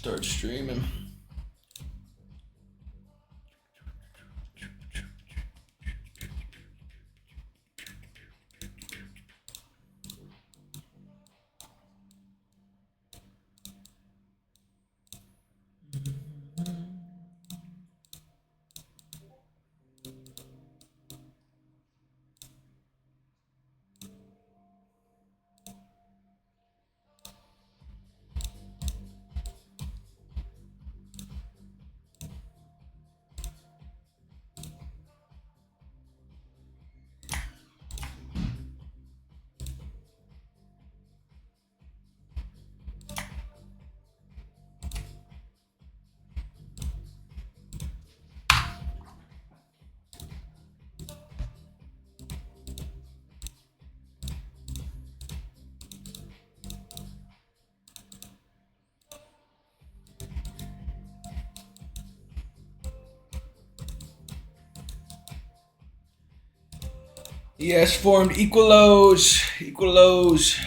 start streaming. Yes, formed Equalos. Equalos.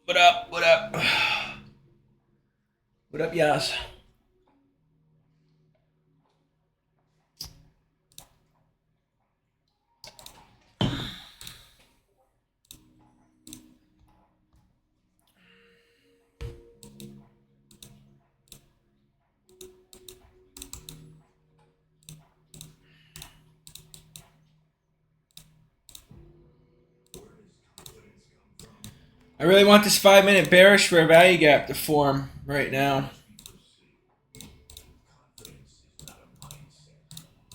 What up? What up? What up, Yas? I really want this 5-minute bearish fair value gap to form right now.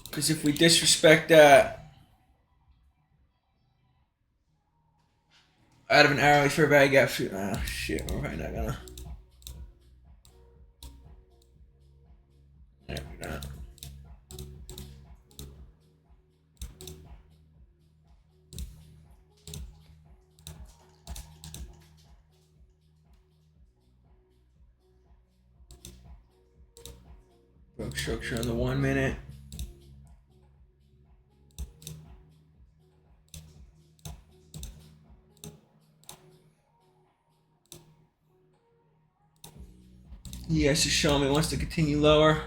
Because if we disrespect that out of an hourly fair value gap, oh shit, we're probably not gonna. Yeah, we're not. Broke structure on the 1 minute. Yes, just showing me wants to continue lower.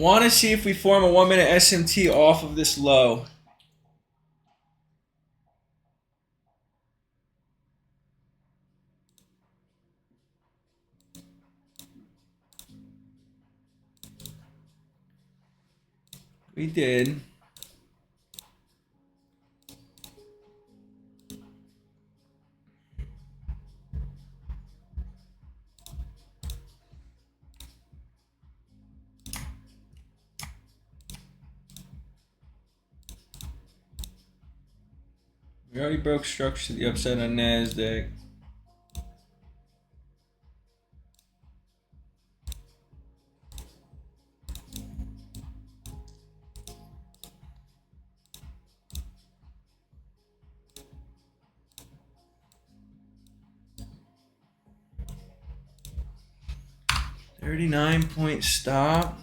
I want to see if we form a 1 minute SMT off of this low. We did. We already broke structure to the upside on NASDAQ. $39-point stop.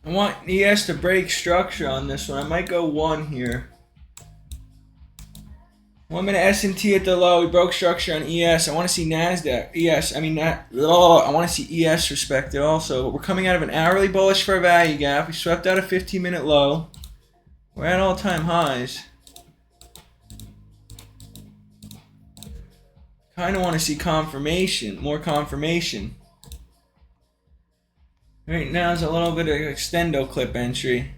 I want ES to break structure on this one. I might go 1 here. 1 minute S&T at the low. We broke structure on ES. I want to see NASDAQ. ES. I mean, I want to see ES respected also. But we're coming out of an hourly bullish for a value gap. We swept out a 15-minute low. We're at all-time highs. Kind of want to see confirmation. More confirmation. Right now is a little bit of extendo clip entry.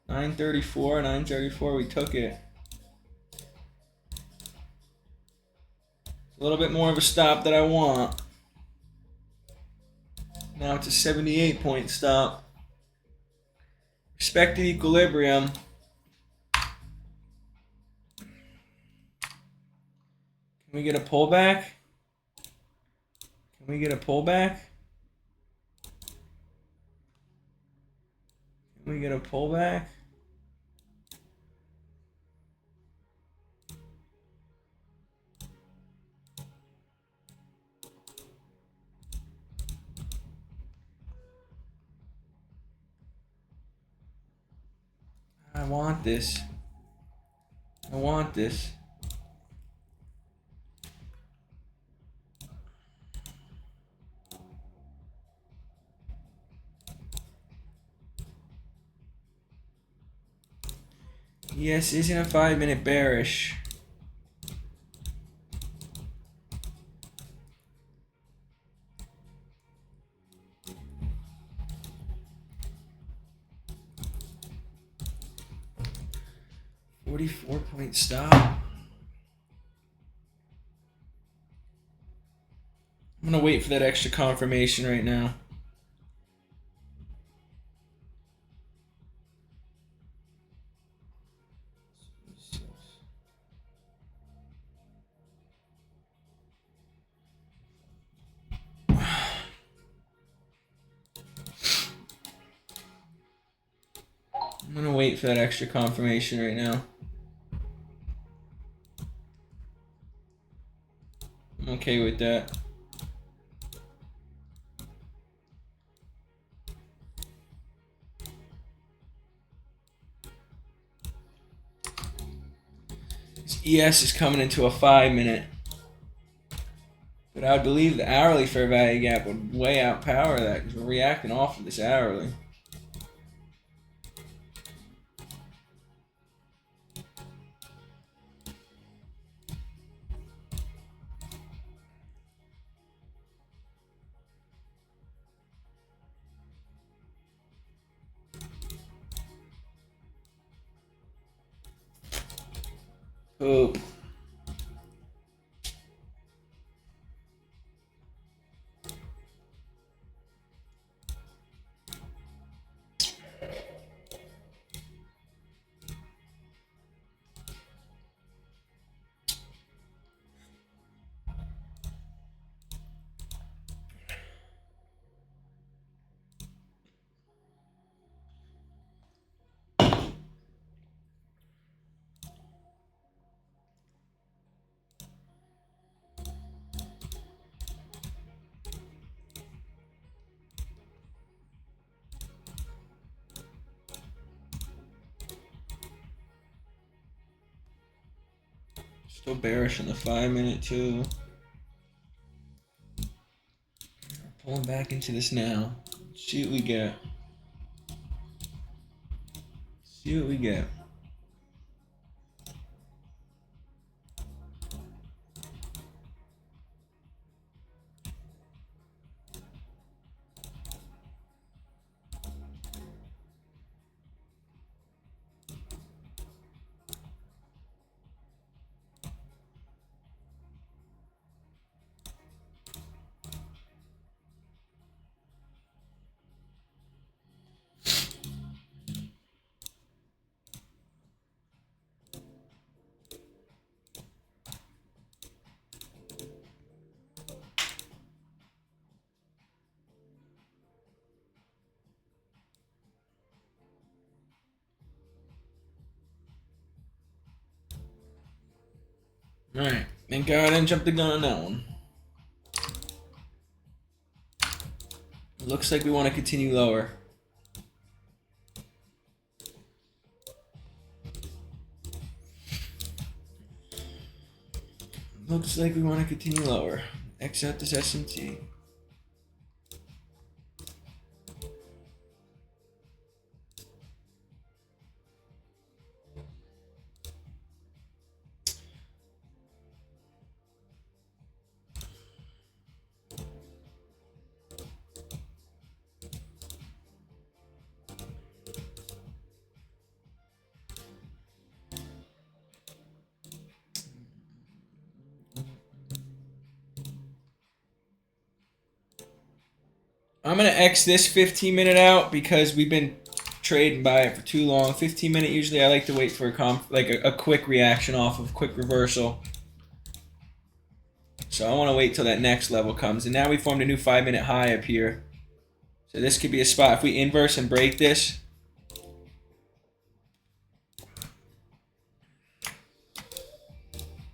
934, we took it. A little bit more of a stop that I want. Now it's a 78-point stop. Respected equilibrium. Can we get a pullback? Can we get a pullback? Can we get a pullback? I want this. I want this. Yes, isn't a 5-minute bearish. $44-point stop. I'm gonna wait for that extra confirmation right now. I'm gonna wait for that extra confirmation right now. I'm okay with that. This ES is coming into a 5-minute. But But I would believe the hourly fair value gap would way outpower that because we're reacting off of this hourly. Poop. Still bearish in the 5-minute too. Pulling back into this now. See what we get. See what we get. Alright, thank God I didn't jump the gun on that one. Looks like we want to continue lower. Looks like we want to continue lower. X out this S&T. I'm going to X this 15-minute out because we've been trading by it for too long. 15-minute, usually I like to wait for a quick reaction off of quick reversal. So I want to wait till that next level comes. And now we formed a new 5-minute high up here. So this could be a spot. If we inverse and break this.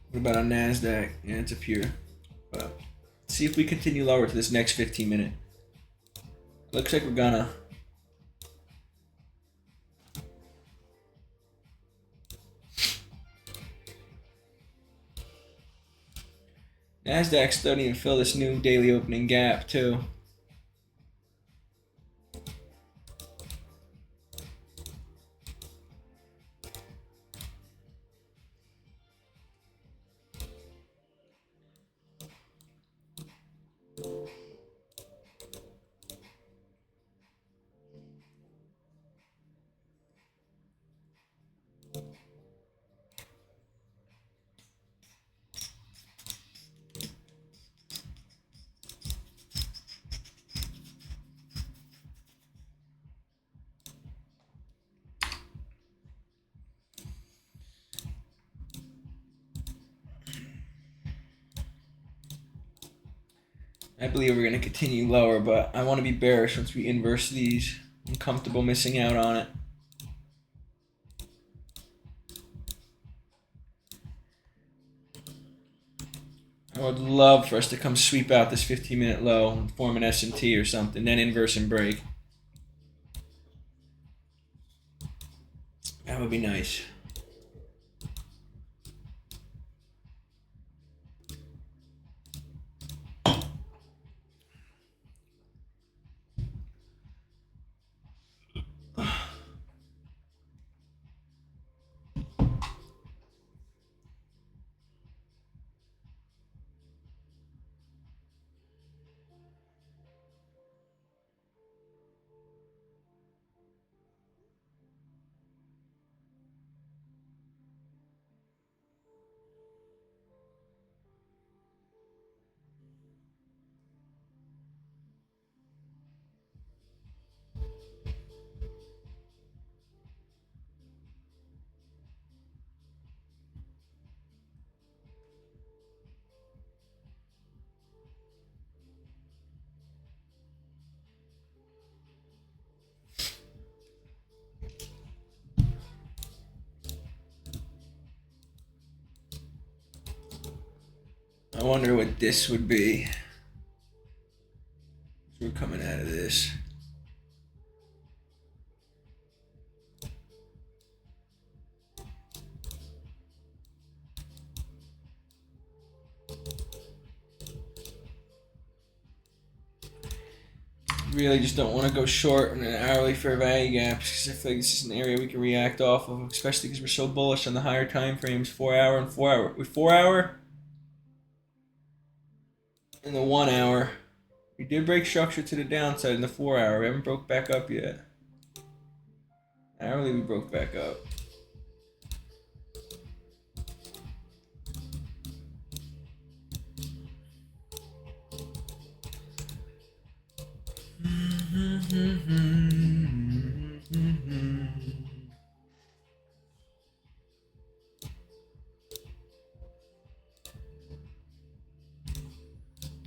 What about on NASDAQ? Yeah, it's up here. But let's see if we continue lower to this next 15-minute. Looks like we're gonna. NASDAQ still didn't even fill this new daily opening gap too. I believe we're going to continue lower, but I want to be bearish once we inverse these. I'm comfortable missing out on it. I would love for us to come sweep out this 15-minute low and form an S&T or something, then inverse and break. That would be nice. I wonder what this would be. So we're coming out of this. Really just don't want to go short in an hourly fair value gap because I feel like this is an area we can react off of, especially because we're so bullish on the higher time frames, 4 hour and 4 hour. With 4 hour and the 1 hour, we did break structure to the downside in the 4 hour. We haven't broke back up yet. Hourly, we broke back up.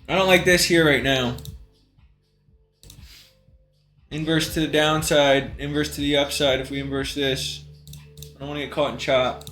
I don't like this here right now. Inverse to the downside, inverse to the upside. If we inverse this, I don't want to get caught in chop.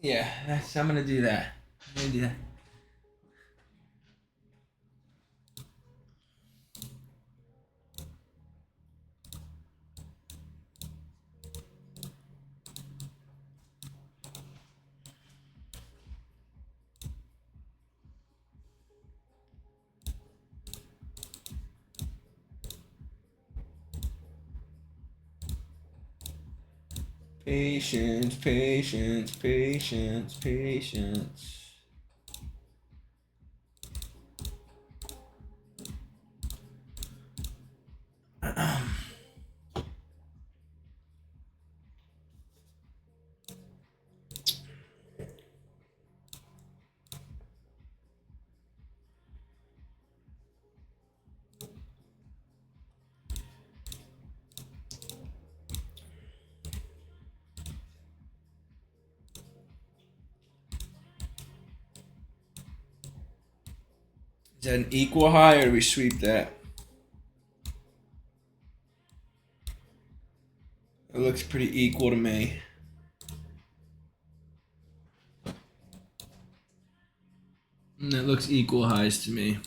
Yeah, I'm gonna do that. I'm gonna do that. Patience, patience, patience, patience. Is that an equal high or do we sweep that? It looks pretty equal to me. And that looks equal highs to me.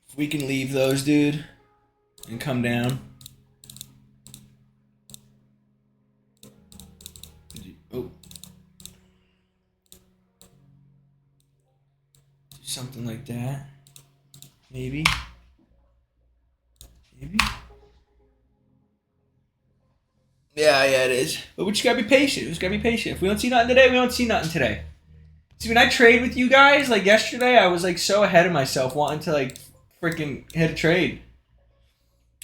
If we can leave those, dude, and come down. Oh. Something like that. Maybe. Maybe. Yeah, it is. But we just gotta be patient. We just gotta be patient. If we don't see nothing today, we don't see nothing today. See, when I trade with you guys, like yesterday, I was like so ahead of myself wanting to like freaking hit a trade.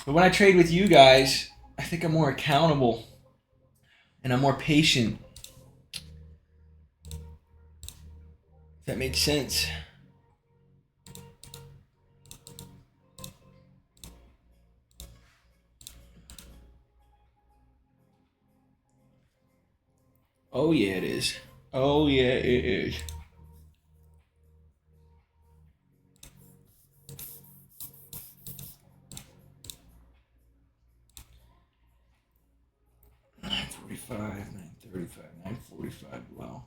But when I trade with you guys, I think I'm more accountable and I'm more patient. If that makes sense. Oh yeah, it is. Oh yeah, it is. $9.45, $9.35, $9.45. Wow.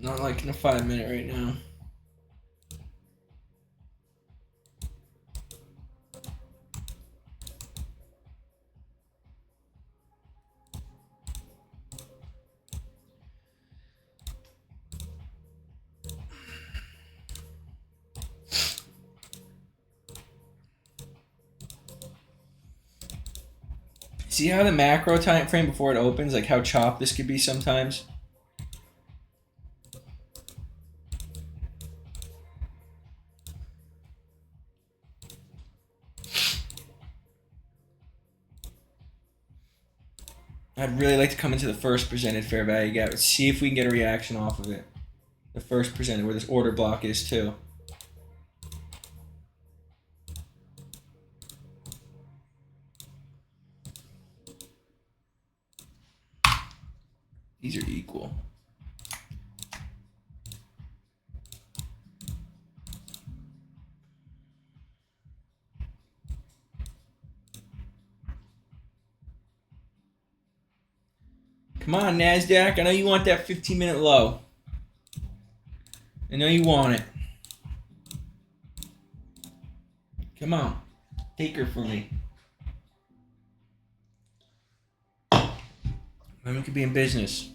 Not like in a 5 minute right now. See how the macro time frame before it opens, like how chopped this could be sometimes? I'd really like to come into the first presented fair value gap and see if we can get a reaction off of it. The first presented, where this order block is too. These are equal. Come on, NASDAQ. I know you want that 15-minute low. I know you want it. Come on. Take her for me. Women could be in business.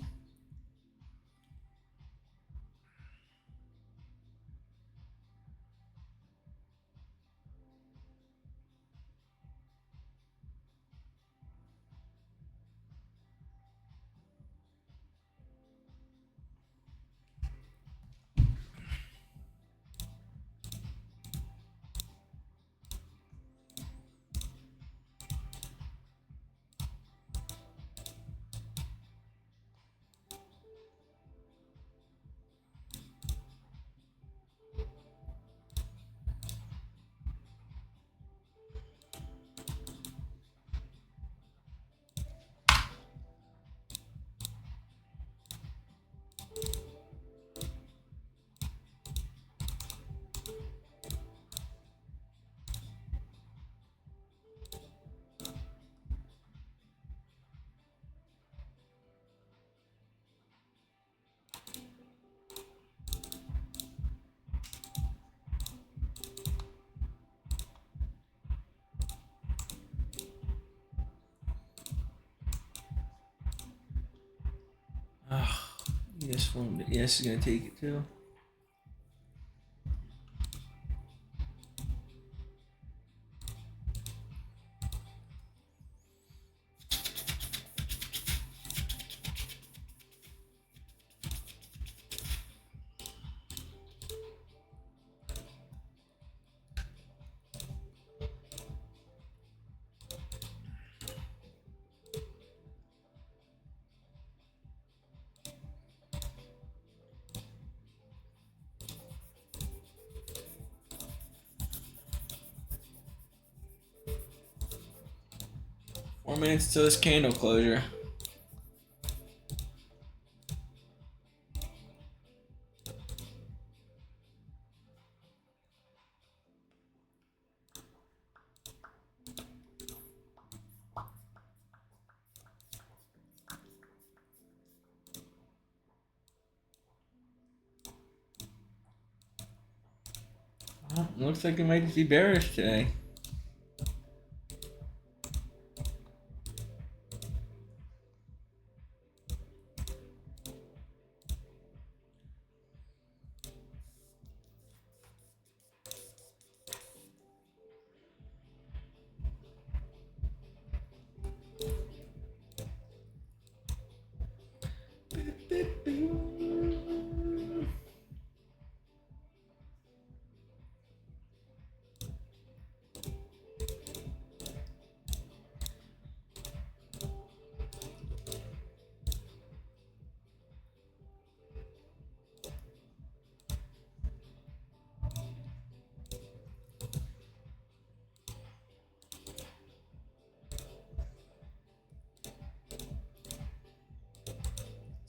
This one, yes, is gonna take it too. Four minutes till this candle closure. Well, looks like it might just be bearish today.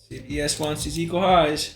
See if ES wants these equal highs.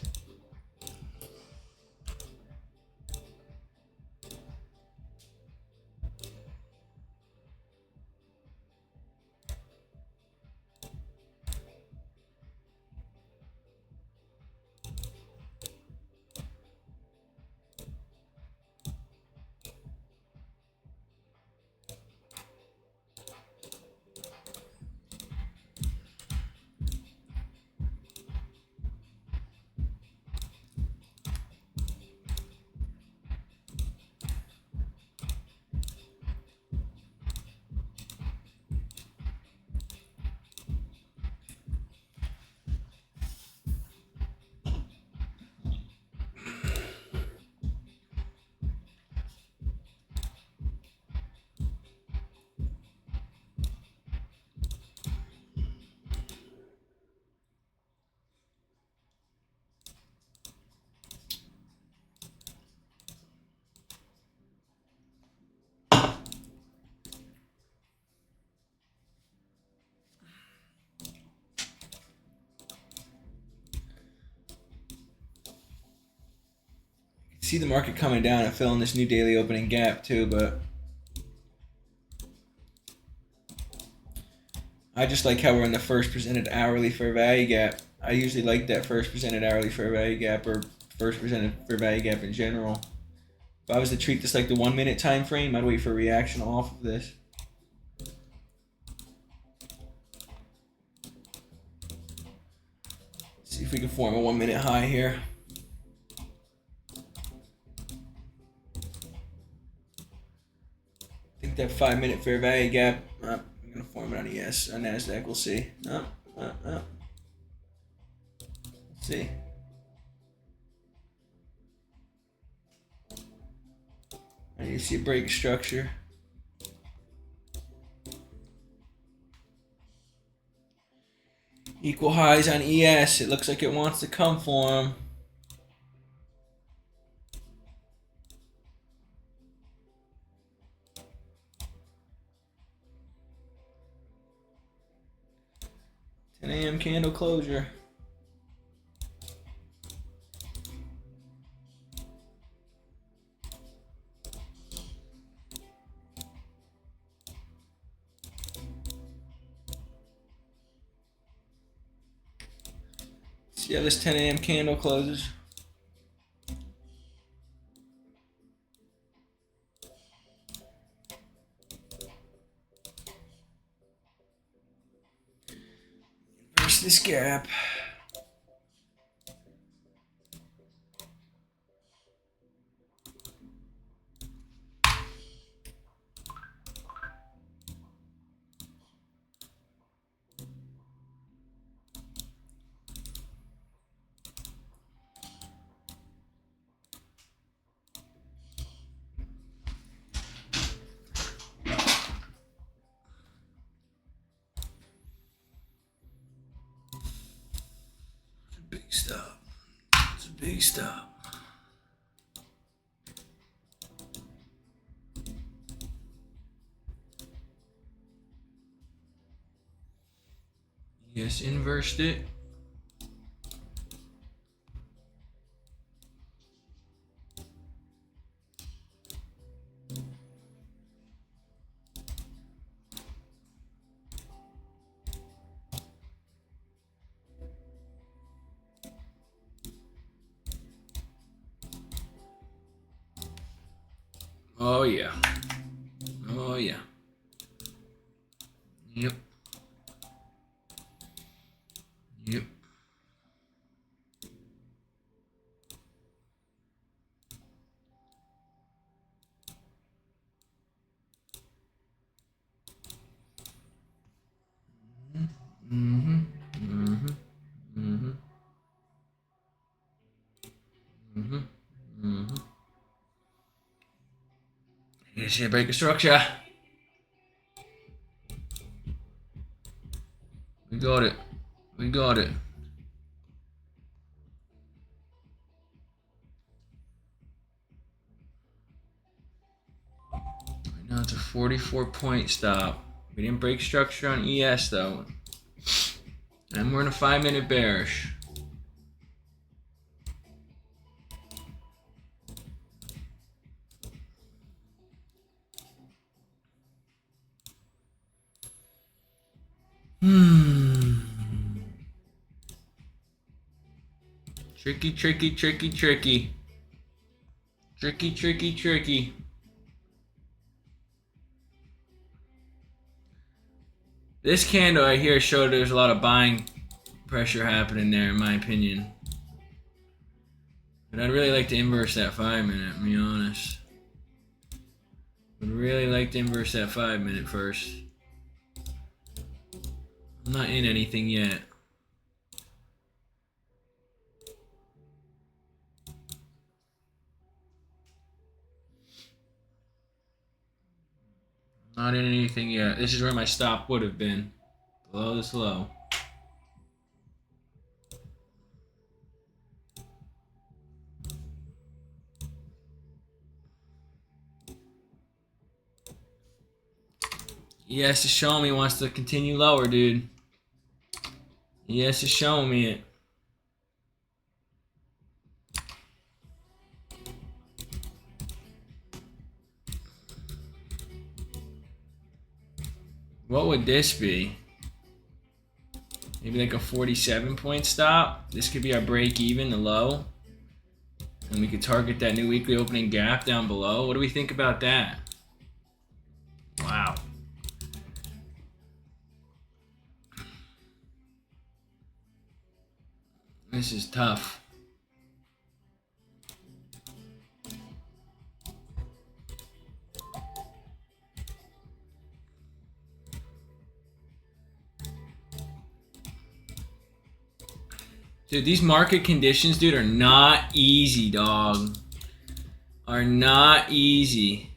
See the market coming down and filling this new daily opening gap too, but I just like how we're in the first presented hourly fair value gap. I usually like that first presented hourly fair value gap, or first presented fair value gap in general. If I was to treat this like the 1 minute time frame, I'd wait for a reaction off of this. See if we can form a 1 minute high here. I think that 5 minute fair value gap, I'm going to form it on ES, on NASDAQ, we'll see. Let's see. I need to see a break structure. Equal highs on ES. It looks like it wants to come for them. AM candle closure. See how this 10 a.m. candle closes. Inverse this gap. Big stop. It's a big stop. Yes, inversed it. Oh yeah. Oh yeah. Yep. Yep. Mm-hmm. Mm-hmm. Mm-hmm. Mm-hmm. Mm-hmm. You see a break of structure. We got it. We got it. Right now it's a 44-point stop. We didn't break structure on ES though. And we're in a 5 minute bearish. Tricky, tricky, tricky, tricky. Tricky, tricky, tricky. This candle right here showed there's a lot of buying pressure happening there, in my opinion. But I'd really like to inverse that 5 minute, to be honest. Would really like to inverse that 5 minute first. I'm not in anything yet. Not in anything yet. This is where my stop would have been. Below this low. Yes, it's showing me wants to continue lower, dude. Yes, it's showing me it. What would this be? Maybe like a 47-point stop. This could be our break even, the low. And we could target that new weekly opening gap down below. What do we think about that? Wow. This is tough. Dude, these market conditions, dude, are not easy, dog. Are not easy.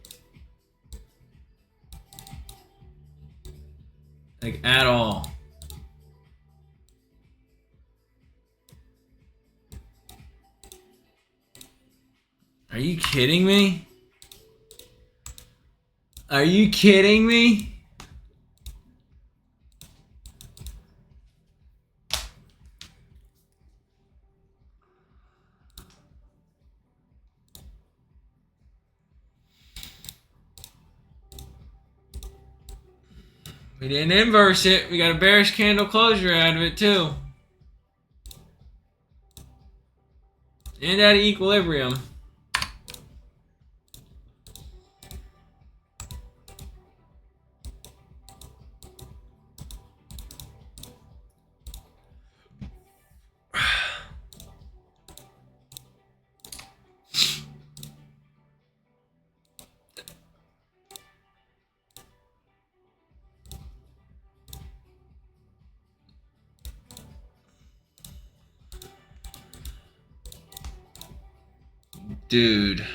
Like, at all. Are you kidding me? Are you kidding me? We didn't inverse it. We got a bearish candle closure out of it too. And at equilibrium. Dude.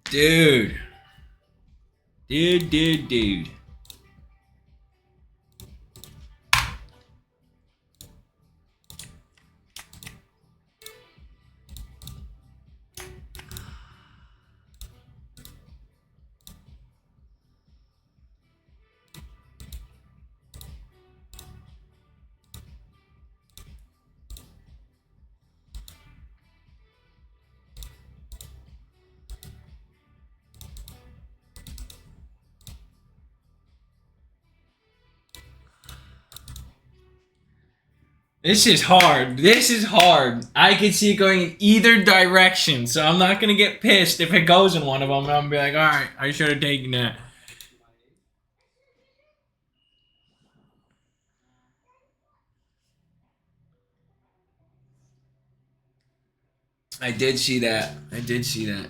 Dude. Dude. This is hard. This is hard. I can see it going in either direction, so I'm not going to get pissed if it goes in one of them. I'm going to be like, alright, I should have taken that. I did see that. I did see that.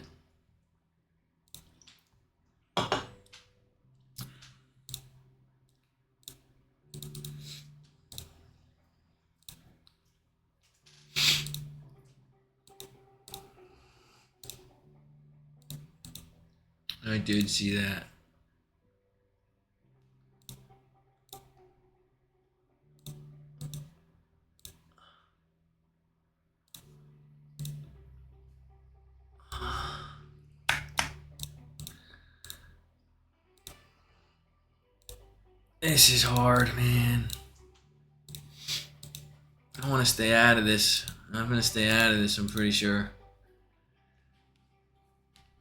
I did see that. This is hard, man. I want to stay out of this. I'm going to stay out of this, I'm pretty sure.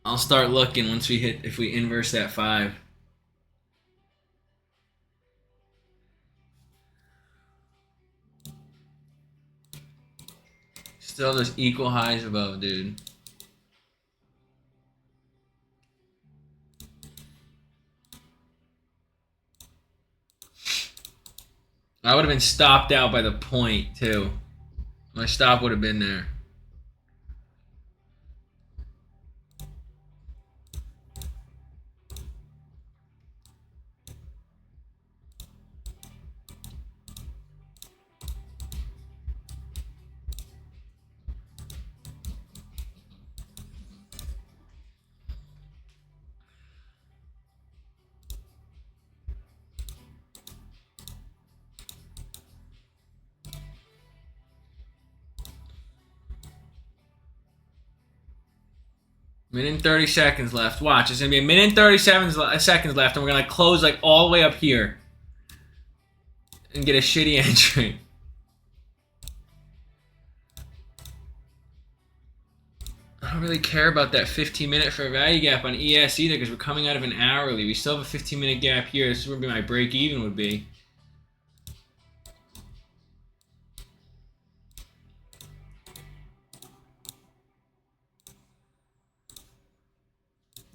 I'll start looking once we hit, if we inverse that 5. Still just equal highs above, dude. I would have been stopped out by the point, too. My stop would have been there. Minute and 30 seconds left. Watch, it's going to be a minute and 37 seconds left, and we're going to close like all the way up here. And get a shitty entry. I don't really care about that 15-minute fair value gap on ES either because we're coming out of an hourly. We still have a 15-minute gap here. This is where my break even would be.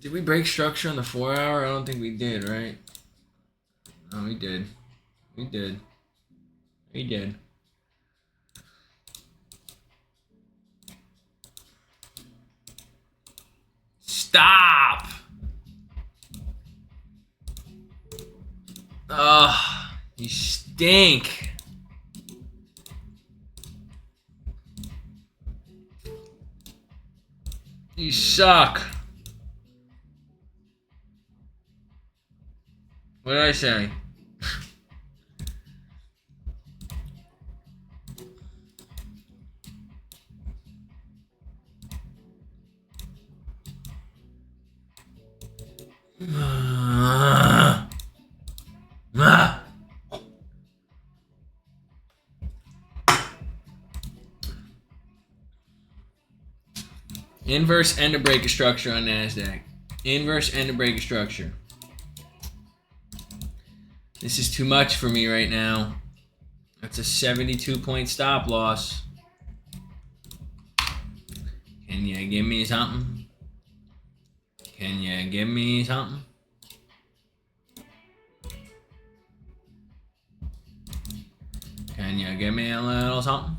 Did we break structure on the 4 hour? I don't think we did, right? No, we did. We did. We did. Stop! Ugh, you stink. You suck. What did I say? Inverse end of break structure on NASDAQ. Inverse end of break structure. This is too much for me right now. That's a 72-point stop loss. Can you give me something? Can you give me something? Can you give me a little something?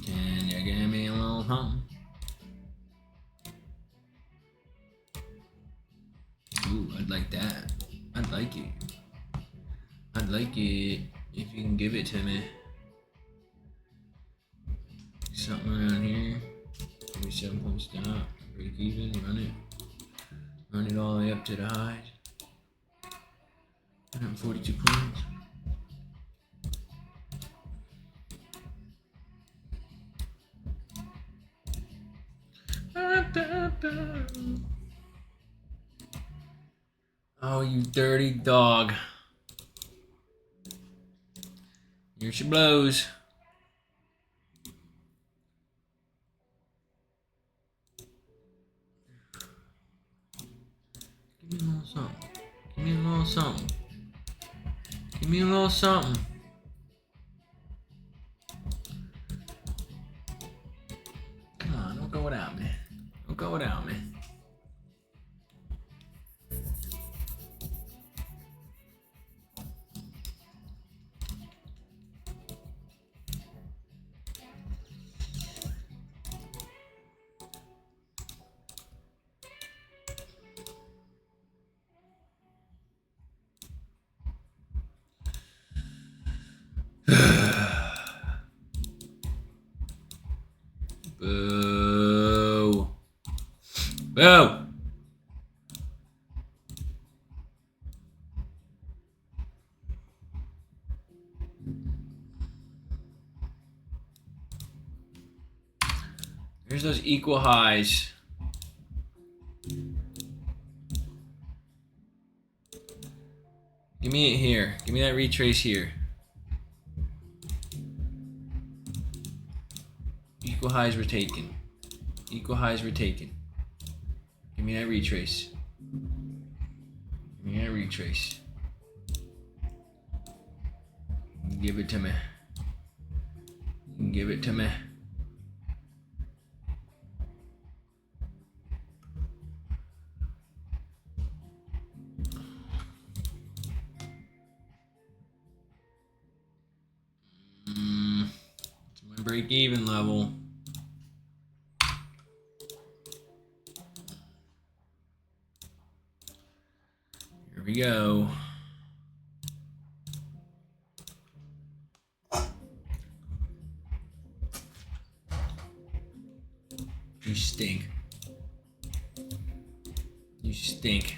Can you give me a little something? Ooh, I'd like that. I'd like it. I'd like it if you can give it to me. Something around here. Maybe 7-point stop. Break even. Run it. Run it all the way up to the highs. 142 points. Oh, you dirty dog. Here she blows. Give me a little something. Give me a little something. Give me a little something. Come on, don't go without me. Don't go without me. Boo. Boo. Here's those equal highs. Give me it here. Give me that retrace here. Equal highs were taken. Equal highs were taken. Give me that retrace. Give me that retrace. Give it to me. Give it to me. It's my break-even level. Here we go. You stink. You stink.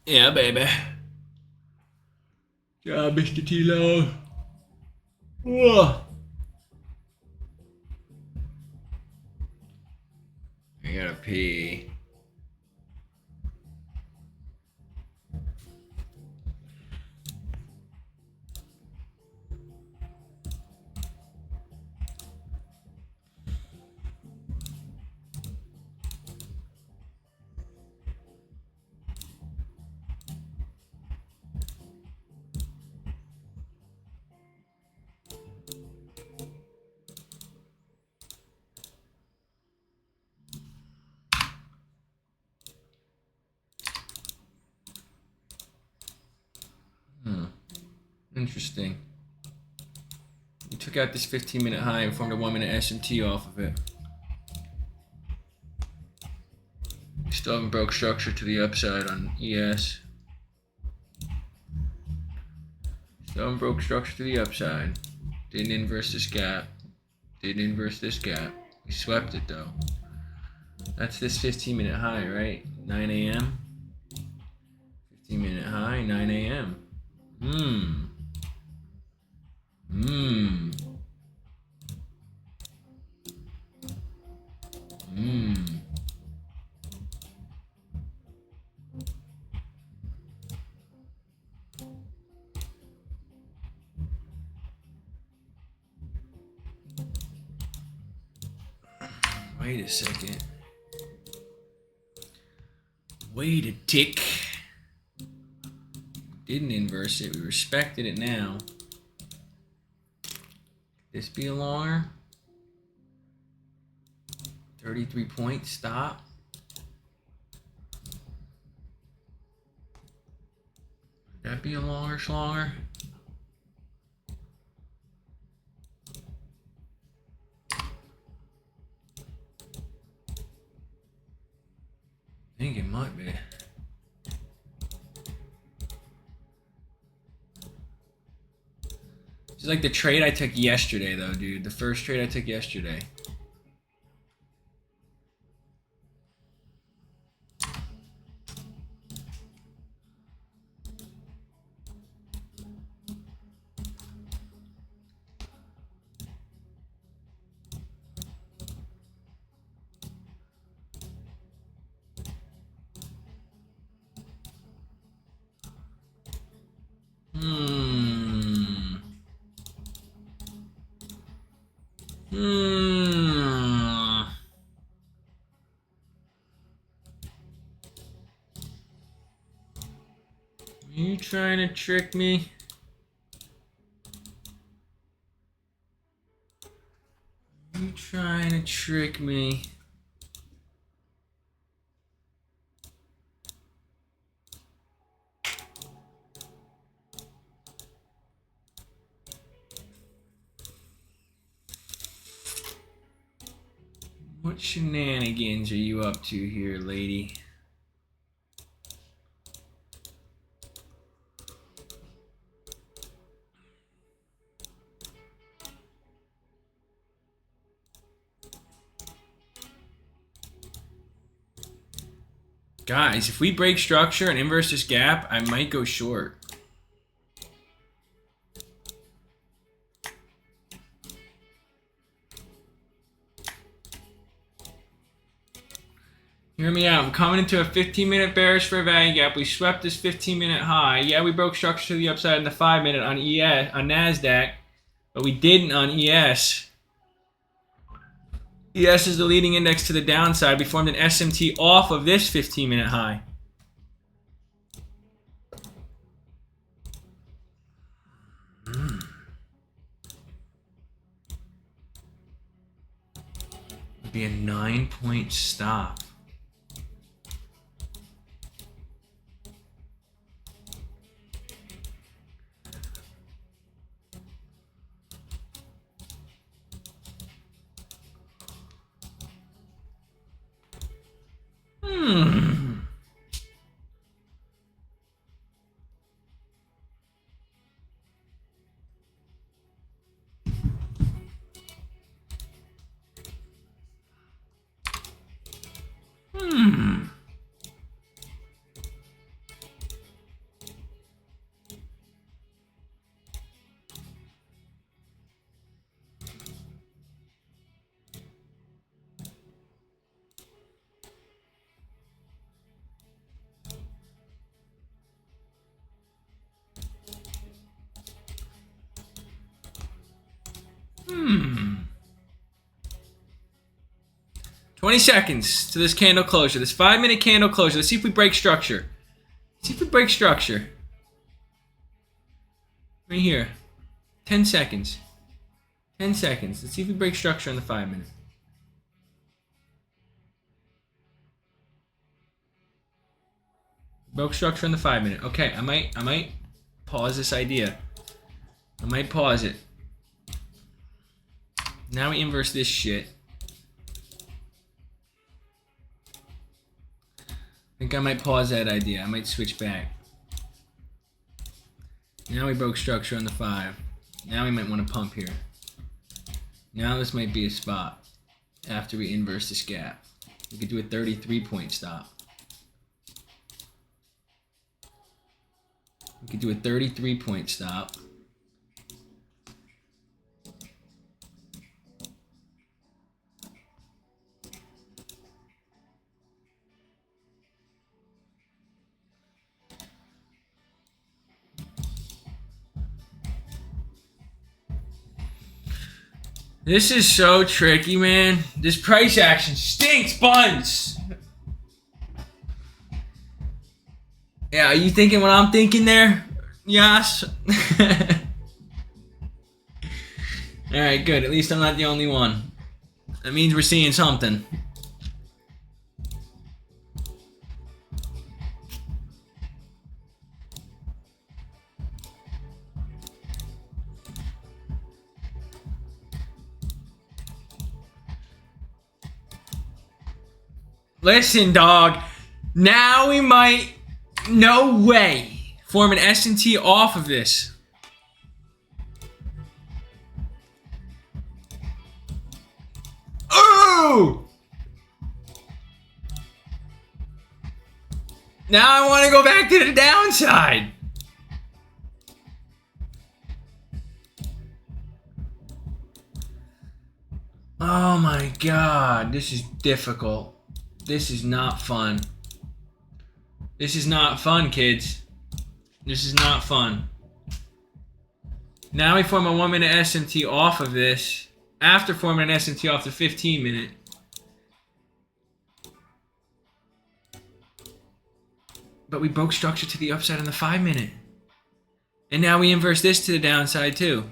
Yeah, baby. Yeah, Mr. T-Lo. Ugh. I gotta pee. Interesting. You took out this 15-minute high and formed a 1-minute SMT off of it. You still haven't broke structure to the upside on ES. Still haven't broke structure to the upside. Didn't inverse this gap. Didn't inverse this gap. We swept it though. That's this 15-minute high, right? 9 a.m. 15-minute high, 9 a.m. Wait a second. Wait a tick. Didn't inverse it. We respected it now. This be a longer? 33 point stop. That be a longer schlonger? I think it might be. It's like the trade I took yesterday though, dude. The first trade I took yesterday. You trying to trick me? You trying to trick me? What shenanigans are you up to here, lady? Guys, if we break structure and inverse this gap, I might go short. Hear me out. I'm coming into a 15-minute bearish fair value gap. We swept this 15-minute high. Yeah, we broke structure to the upside in the 5-minute on ES on NASDAQ, but we didn't on ES. ES is the leading index to the downside. We formed an SMT off of this 15-minute high. It'd be a 9-point stop. 20 seconds to this candle closure. This 5-minute candle closure. Let's see if we break structure. See if we break structure. Right here. 10 seconds. 10 seconds. Let's see if we break structure on the 5-minute. Broke structure on the 5-minute. Okay, I might pause this idea. I might pause it. Now we inverse this shit. I think I might pause that idea. I might switch back. Now we broke structure on the 5. Now we might want to pump here. Now this might be a spot after we inverse this gap. We could do a 33-point stop. We could do a 33-point stop. This is so tricky, man. This price action stinks buns. Yeah, are you thinking what I'm thinking there? Yes. Alright, good. At least I'm not the only one. That means we're seeing something. Listen, dog. Now we might, no way, form an S&T off of this. Ooh! Now I want to go back to the downside. Oh my God, this is difficult. This is not fun. This is not fun, kids. This is not fun. Now we form a 1-minute SMT off of this. After forming an SMT off the 15-minute. But we broke structure to the upside on the 5-minute. And now we inverse this to the downside too.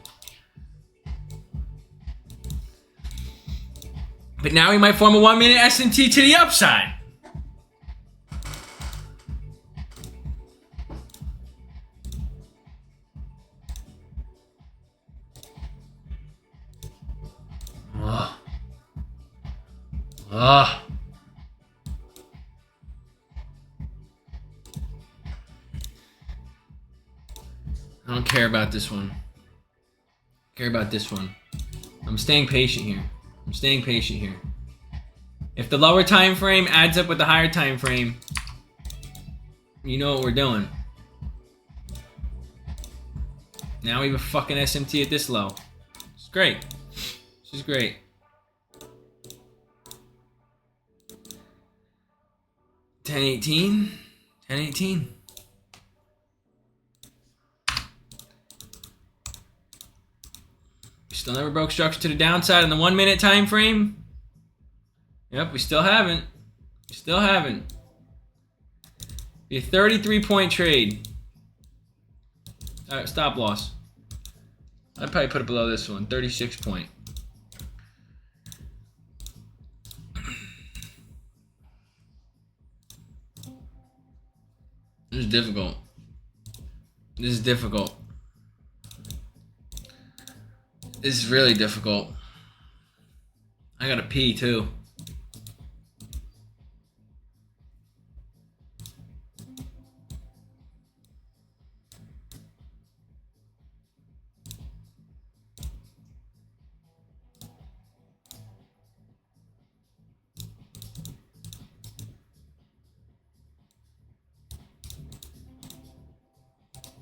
But now we might form a 1-minute SMT to the upside. Ugh. I don't care about this one. I care about this one. I'm staying patient here. I'm staying patient here. If the lower time frame adds up with the higher time frame, you know what we're doing. Now we have a fucking SMT at this low. It's great. This is great. $10.18. $10.18. Still never broke structure to the downside in the 1-minute time frame. Yep, we still haven't. Still haven't. Be a 33-point trade. Alright, stop loss. I'd probably put it below this one. 36-point. This is difficult. This is difficult. This is really difficult. I gotta pee too.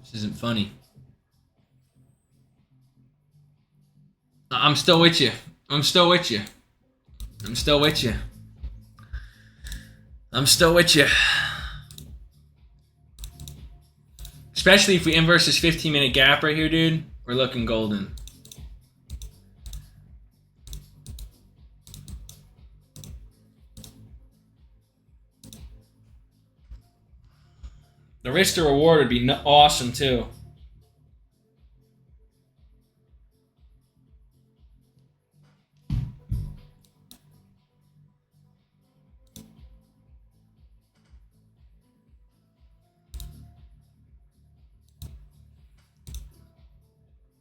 This isn't funny. I'm still with you. I'm still with you. I'm still with you. I'm still with you. Especially if we inverse this 15-minute gap right here, dude. We're looking golden. The risk to reward would be awesome too.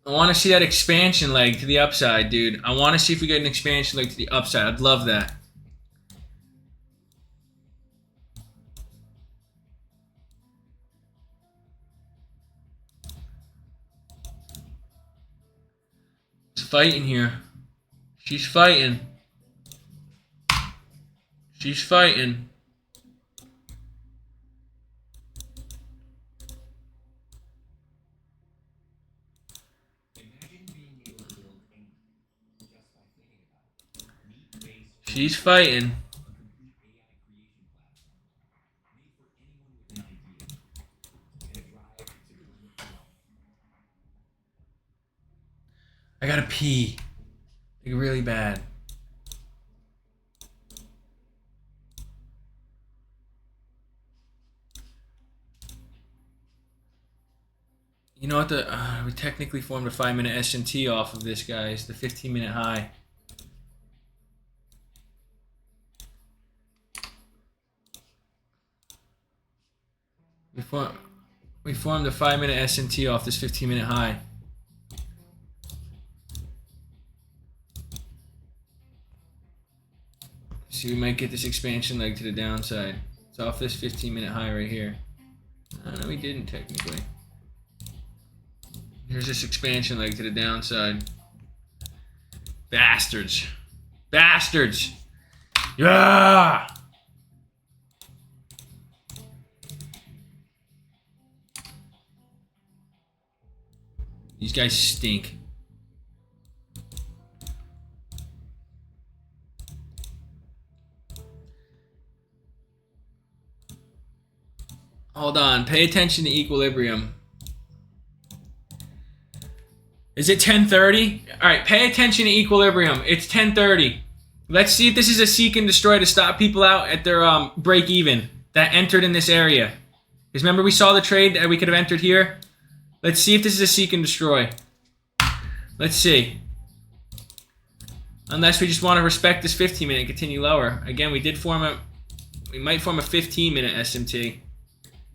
I want to see that expansion leg to the upside, dude. I want to see if we get an expansion leg to the upside. I'd love that. It's fighting here. She's fighting. She's fighting. She's fighting. I gotta pee. Like really bad. You know what? We technically formed a 5-minute S&T off of this, guys. The 15-minute high. We formed a 5-minute S&T off this 15-minute high. See, we might get this expansion leg to the downside. It's off this 15-minute high right here. No, we didn't technically. Here's this expansion leg to the downside. Bastards. Bastards. Yeah! These guys stink. Hold on. Pay attention to equilibrium. Is it 10:30? All right, pay attention to equilibrium. It's 10:30. Let's see if this is a seek and destroy to stop people out at their break even that entered in this area. Because remember we saw the trade that we could have entered here? Let's see if this is a seek and destroy. Let's see. Unless we just want to respect this 15-minute and continue lower. Again, we might form a 15-minute SMT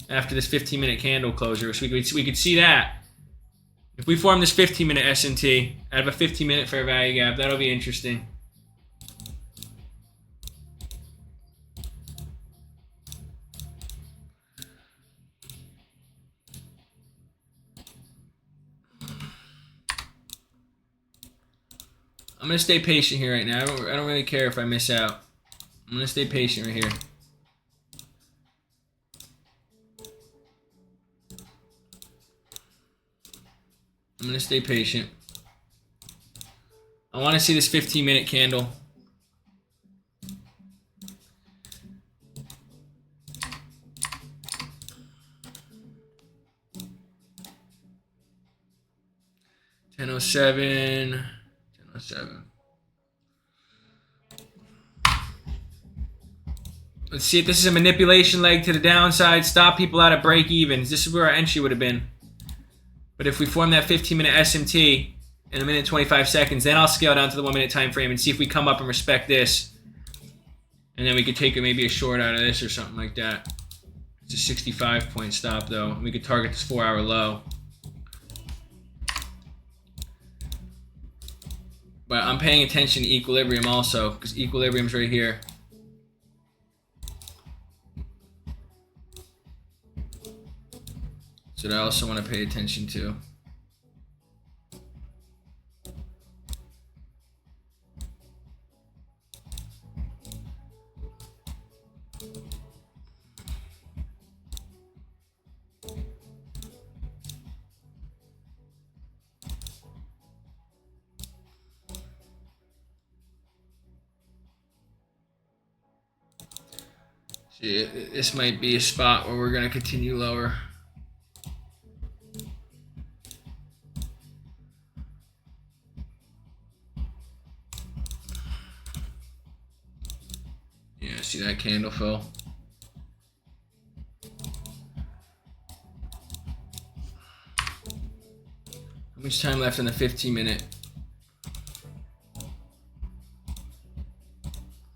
after this 15-minute candle closure. So we could see that. If we form this 15-minute S&T out of a 15-minute fair value gap, that'll be interesting. I'm going to stay patient here right now. I don't really care if I miss out. I'm going to stay patient right here. I'm going to stay patient. I want to see this 15-minute candle. $10.07. Let's see if this is a manipulation leg to the downside. Stop people out at break evens. This is where our entry would have been. But if we form that 15-minute SMT in 1 minute 25 seconds, then I'll scale down to the 1-minute time frame and see if we come up and respect this. And then we could take maybe a short out of this or something like that. It's a 65-point stop though. We could target this 4-hour low. But I'm paying attention to equilibrium also, because equilibrium's right here. So that I also want to pay attention to. See, this might be a spot where we're going to continue lower. Yeah, see that candle fill? How much time left on the 15-minute?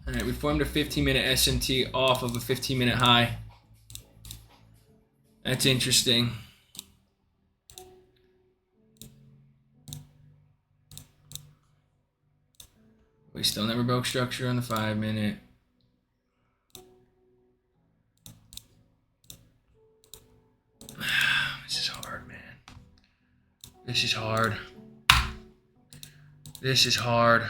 All right, we formed a 15-minute SMT off of a 15-minute high. That's interesting. We still never broke structure on the 5-minute. This is hard, man. This is hard. This is hard.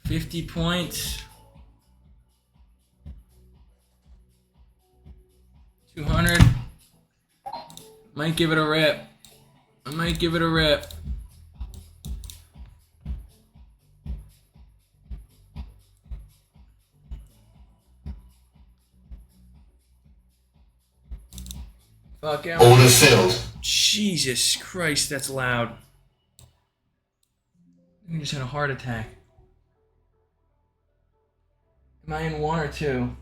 $50 points. 200. Might give it a rip. I might give it a rip. Fuck out. Order filled. Jesus Christ, that's loud. I just had a heart attack. Am I in 1 or 2?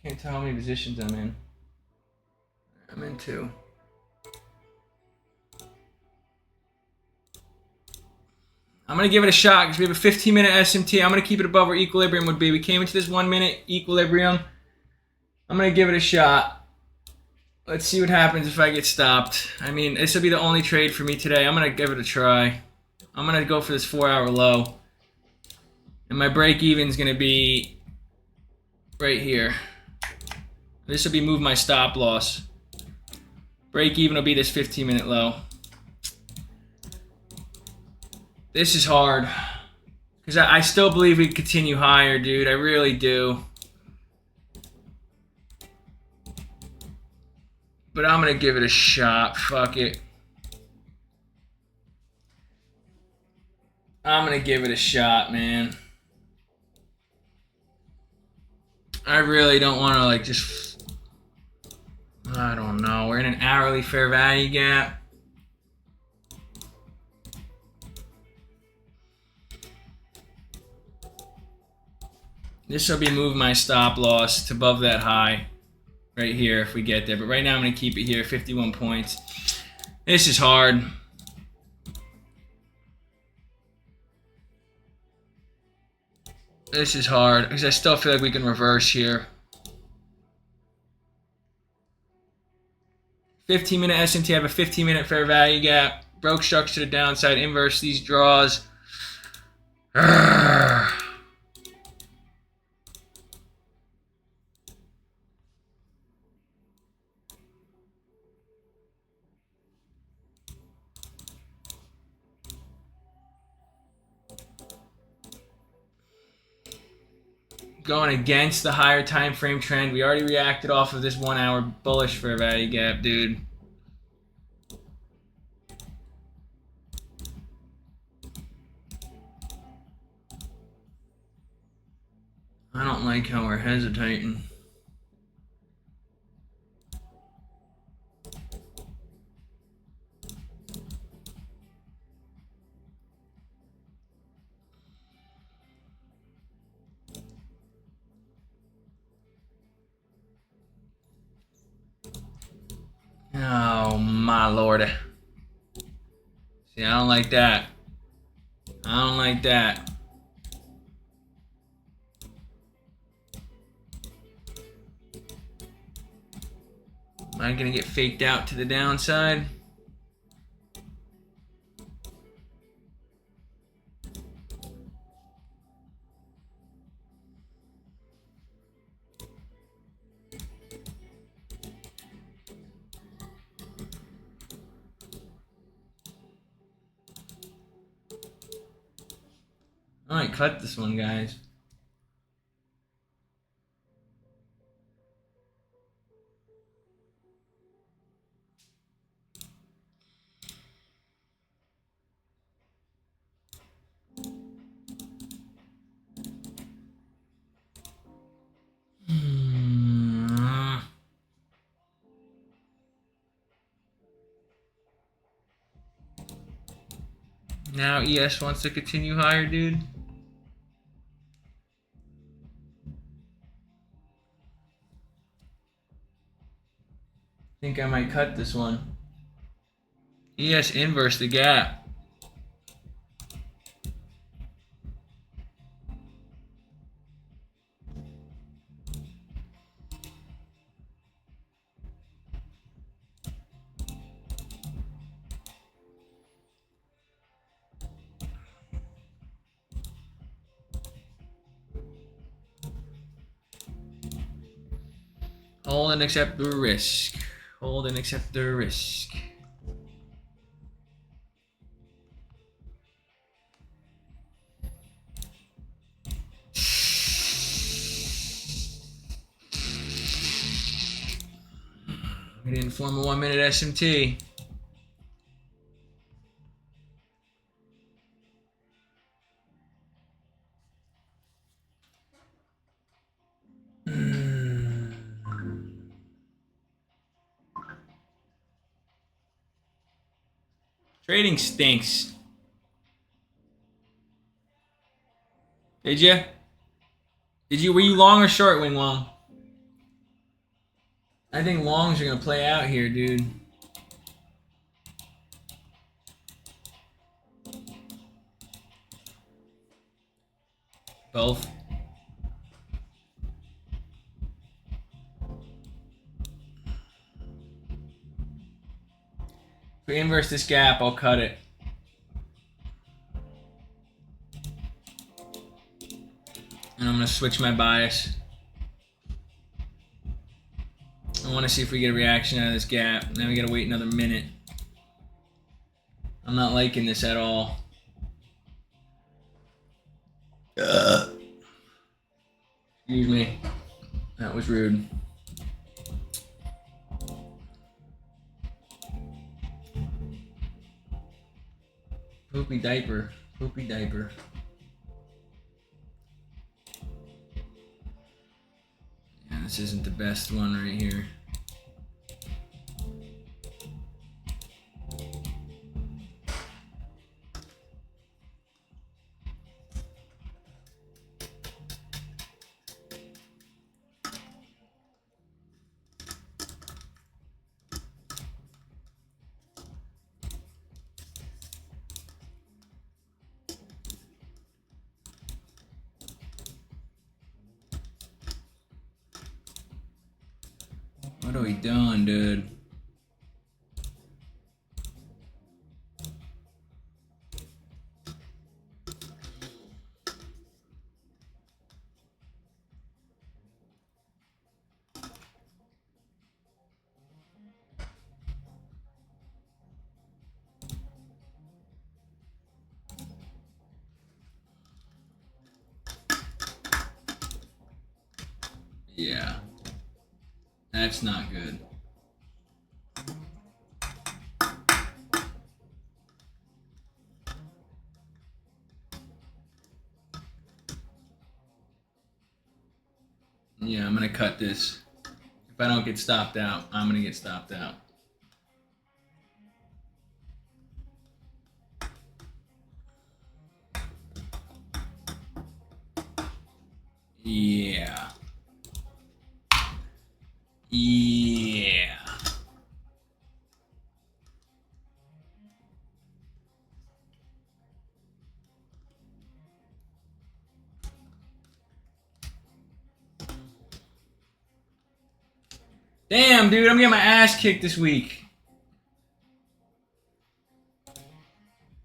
I can't tell how many positions I'm in. I'm in 2. I'm going to give it a shot because we have a 15-minute SMT. I'm going to keep it above where equilibrium would be. We came into this 1-minute equilibrium. I'm going to give it a shot. Let's see what happens if I get stopped. I mean, this will be the only trade for me today. I'm going to give it a try. I'm going to go for this 4-hour low. And my break even is going to be right here. This will be move my stop loss. Break even will be this 15-minute low. This is hard. Because I still believe we can continue higher, dude. I really do. But I'm going to give it a shot. Fuck it. I'm going to give it a shot, man. I really don't want to, like, just... I don't know. We're in an hourly fair value gap. This will be move my stop loss to above that high right here if we get there. But right now I'm going to keep it here, 51 points. This is hard. This is hard because I still feel like we can reverse here. 15-minute SMT, I have a 15-minute fair value gap. Broke structure to the downside, inverse these draws. Urgh. Going against the higher time frame trend. We already reacted off of this 1 hour bullish fair value gap, dude. I don't like how we're hesitating. Oh, my lord. See, I don't like that. I don't like that. Am I going to get faked out to the downside? I might cut this one, guys. Now ES wants to continue higher, dude. Think I might cut this one. ES inverse the gap. Hold and accept the risk. Hold and accept the risk. We didn't form a 1 minute SMT. Trading stinks. Did you? Were you long or short, Wing Long? I think longs are gonna play out here, dude. Both. If we inverse this gap, I'll cut it. And I'm gonna switch my bias. I want to see if we get a reaction out of this gap. Now we gotta wait another minute. I'm not liking this at all. Excuse me. That was rude. Poopy diaper. Poopy diaper. Yeah, this isn't the best one right here. What are we doing, dude? Yeah. That's not good. Yeah, I'm gonna cut this. If I don't get stopped out, I'm gonna get stopped out. Yeah. Yeah. Damn, dude, I'm getting my ass kicked this week.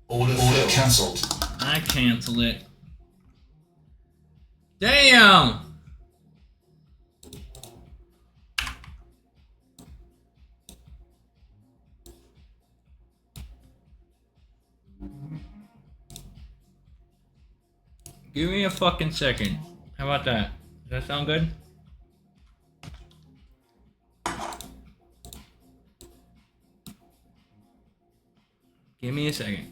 Order cancelled. I cancel it. Damn! Give me a fucking second. How about that? Does that sound good? Give me a second.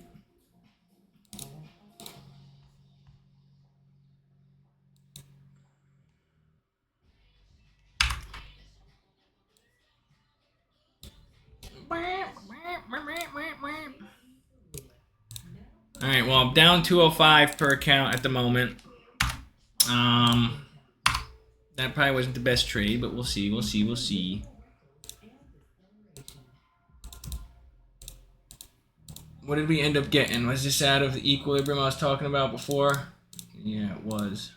All right, well, I'm down 205 per account at the moment. That probably wasn't the best trade, but we'll see. We'll see. What did we end up getting? Was this out of the equilibrium I was talking about before? Yeah, it was.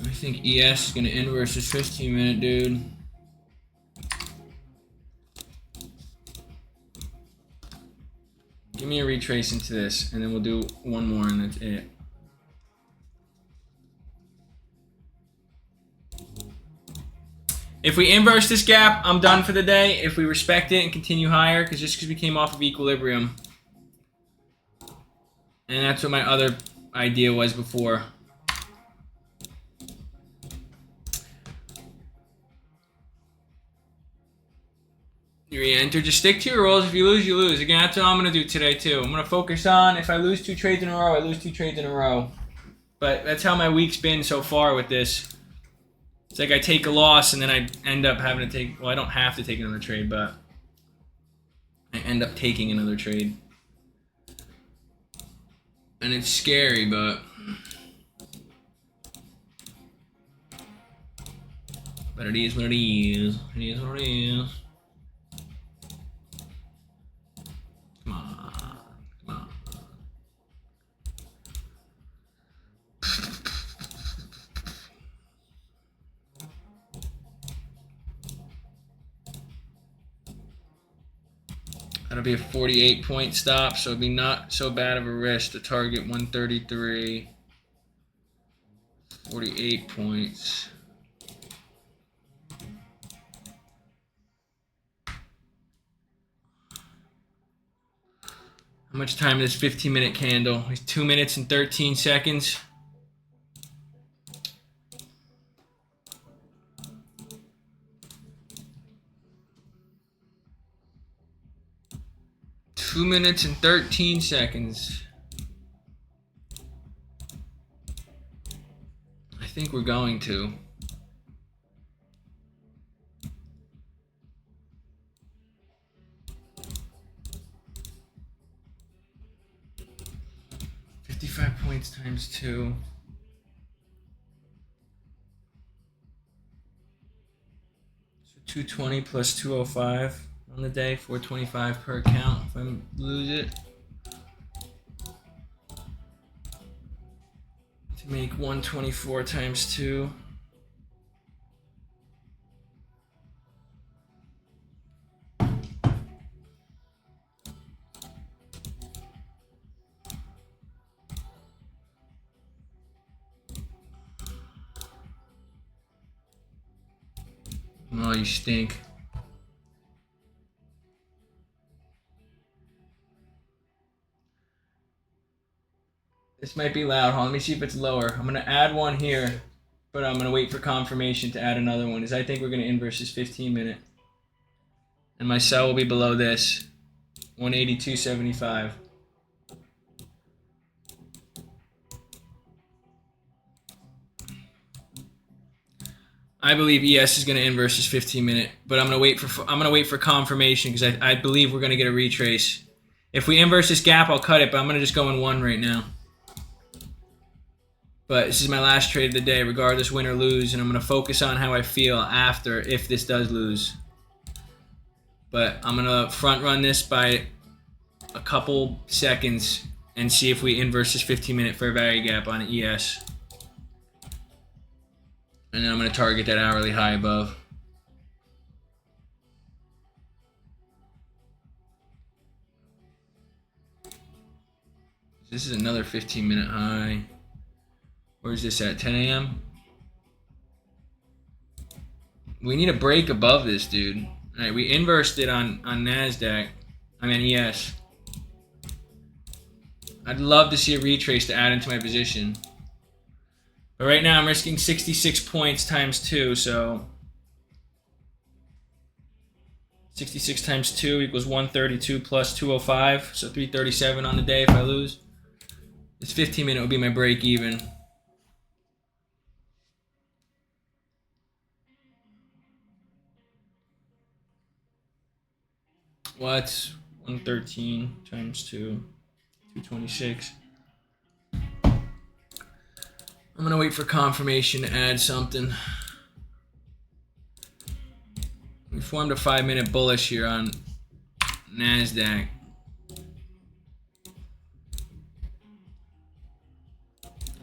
I think ES is going to inverse this 15-minute, dude. Give me a retrace into this, and then we'll do one more, and that's it. If we inverse this gap, I'm done for the day. If we respect it and continue higher, because we came off of equilibrium. And that's what my other idea was before. You re-enter. Just stick to your roles. If you lose, you lose. Again, that's what I'm going to do today, too. I'm going to focus on, if I lose 2 trades in a row, I lose 2 trades in a row. But that's how my week's been so far with this. It's like I take a loss, and then I end up having to take... Well, I don't have to take another trade, but I end up taking another trade. And it's scary, but it is what it is. It is what it is. Come on. Come on. That'll be a 48-point stop, so it'd be not so bad of a risk to target 133. 48 points. How much time is this 15-minute candle? It's 2 minutes and 13 seconds. Two minutes and 13 seconds. I think we're going to. Points times 2. So 220 plus 205 on the day, 425 per account if I lose it. To make 124 times 2. Oh, you stink. This might be loud. Hold on, let me see if it's lower. I'm going to add one here, but I'm going to wait for confirmation to add another one, because I think we're going to inverse this 15-minute. And my sell will be below this, 182.75. I believe ES is going to inverse this 15-minute, but I'm going to wait for confirmation, because I believe we're going to get a retrace. If we inverse this gap, I'll cut it, but I'm going to just go in one right now. But this is my last trade of the day, regardless win or lose, and I'm going to focus on how I feel after if this does lose. But I'm going to front run this by a couple seconds and see if we inverse this 15-minute fair value gap on ES. And then I'm going to target that hourly high above. This is another 15-minute high. Where's this at? 10 a.m.? We need a break above this, dude. All right, we inversed it on NASDAQ. I mean ES. I'd love to see a retrace to add into my position. But right now I'm risking 66 points times 2, so 66 times 2 equals 132 plus 205, so 337 on the day if I lose. This 15-minute would be my break even. What's 113 times 2? 226. I'm gonna wait for confirmation to add something. We formed a 5-minute bullish here on NASDAQ.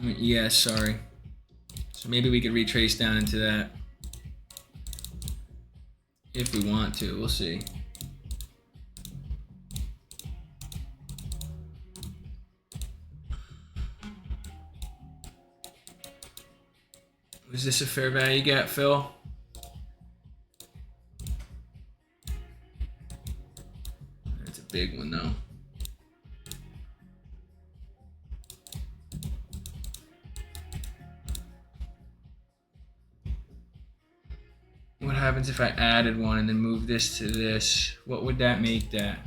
I mean, ES, sorry. So maybe we could retrace down into that. If we want to, we'll see. Was this a fair value gap, Phil? That's a big one, though. What happens if I added one and then move this to this? What would that make that?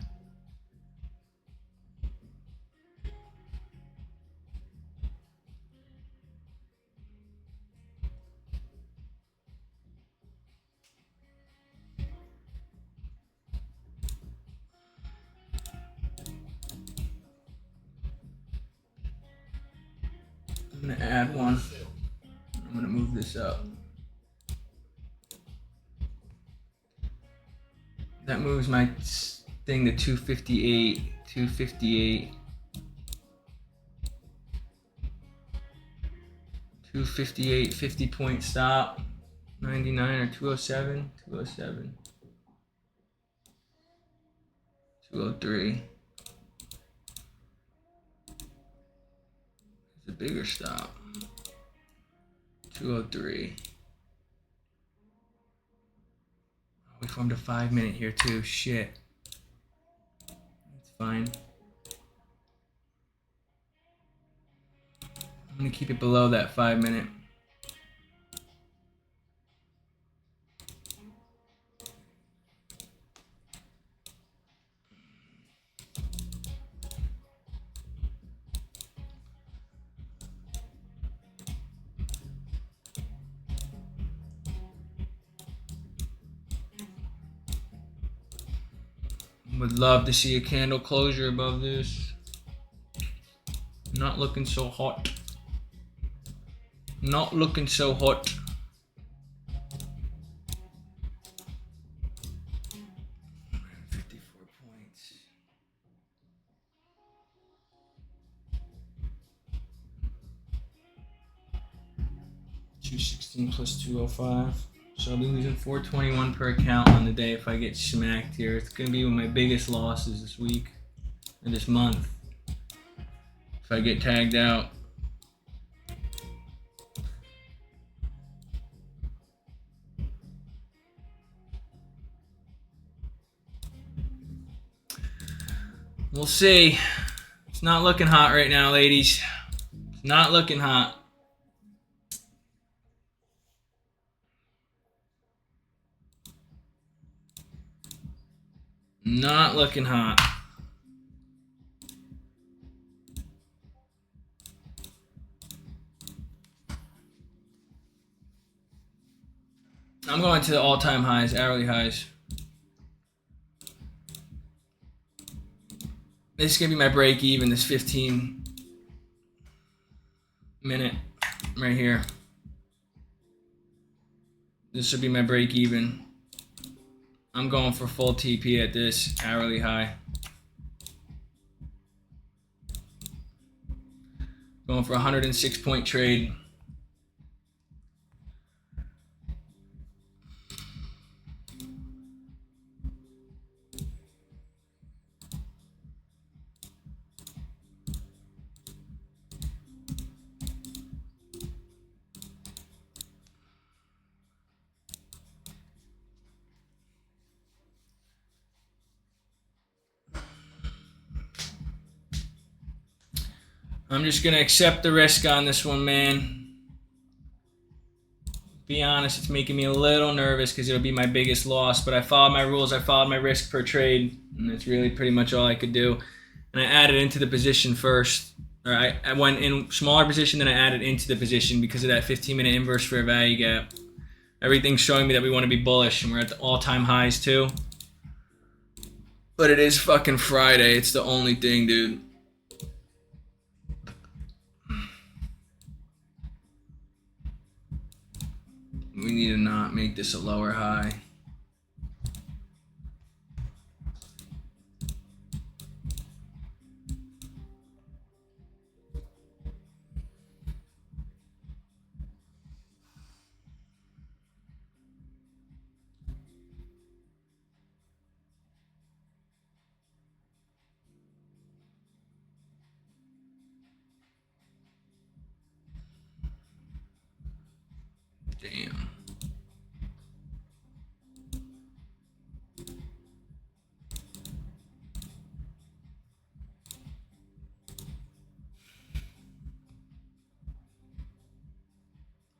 I'm gonna add one. I'm gonna move this up. That moves my thing to 258, 258, 258, 50-point stop, 99 or 207, 207, 203. It's a bigger stop. 203. We formed a 5-minute here too. Shit. That's fine. I'm gonna keep it below that 5-minute. Would love to see a candle closure above this. Not looking so hot. Not looking so hot. $54 points. $216 plus 205. So I'll be losing $421 per account on the day if I get smacked here. It's gonna be one of my biggest losses this week or this month if I get tagged out. We'll see. It's not looking hot right now, ladies. It's not looking hot. Not looking hot. I'm going to the all-time highs, hourly highs. This is going to be my break even, this 15-minute right here. This will be my break even. I'm going for full TP at this hourly high. Going for a 106-point trade. I'm just gonna accept the risk on this one, man. Be honest, it's making me a little nervous because it'll be my biggest loss. But I followed my rules. I followed my risk per trade, and that's really pretty much all I could do. And I added into the position first. Or I went in smaller position, then I added into the position because of that 15-minute inverse fair value gap. Everything's showing me that we want to be bullish, and we're at the all-time highs too. But it is fucking Friday. It's the only thing, dude. We need to not make this a lower high. Damn.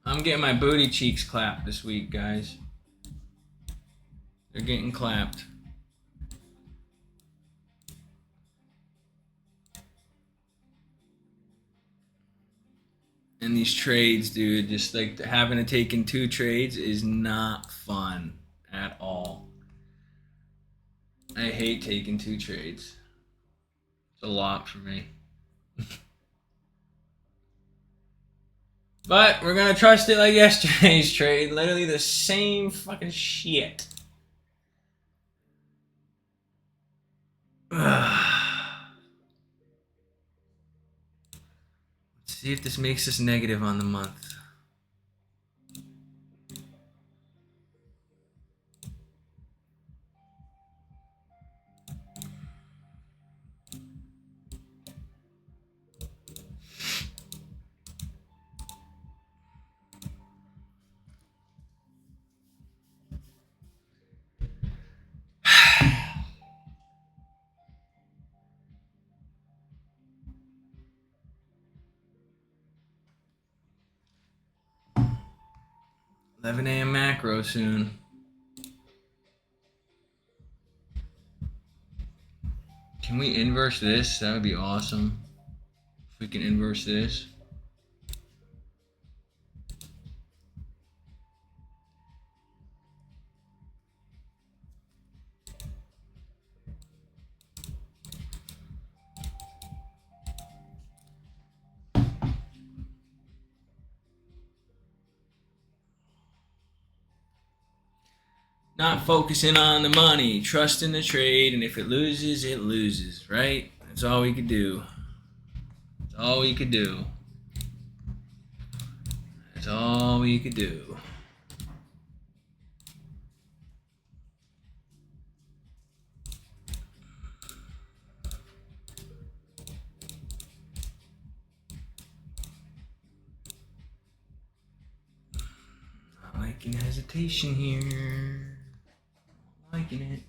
I'm getting my booty cheeks clapped this week, guys. They're getting clapped. And these trades, dude, just like having to take in 2 trades is not fun at all. I hate taking 2 trades. It's a lot for me. But we're gonna trust it like yesterday's trade. Literally the same fucking shit. Let's see if this makes us negative on the month. $11 a.m. macro soon. Can we inverse this? That would be awesome. If we can inverse this. Not focusing on the money, trusting the trade, and if it loses, it loses, right? That's all we could do. That's all we could do. That's all we could do. Not liking hesitation here. Liking it.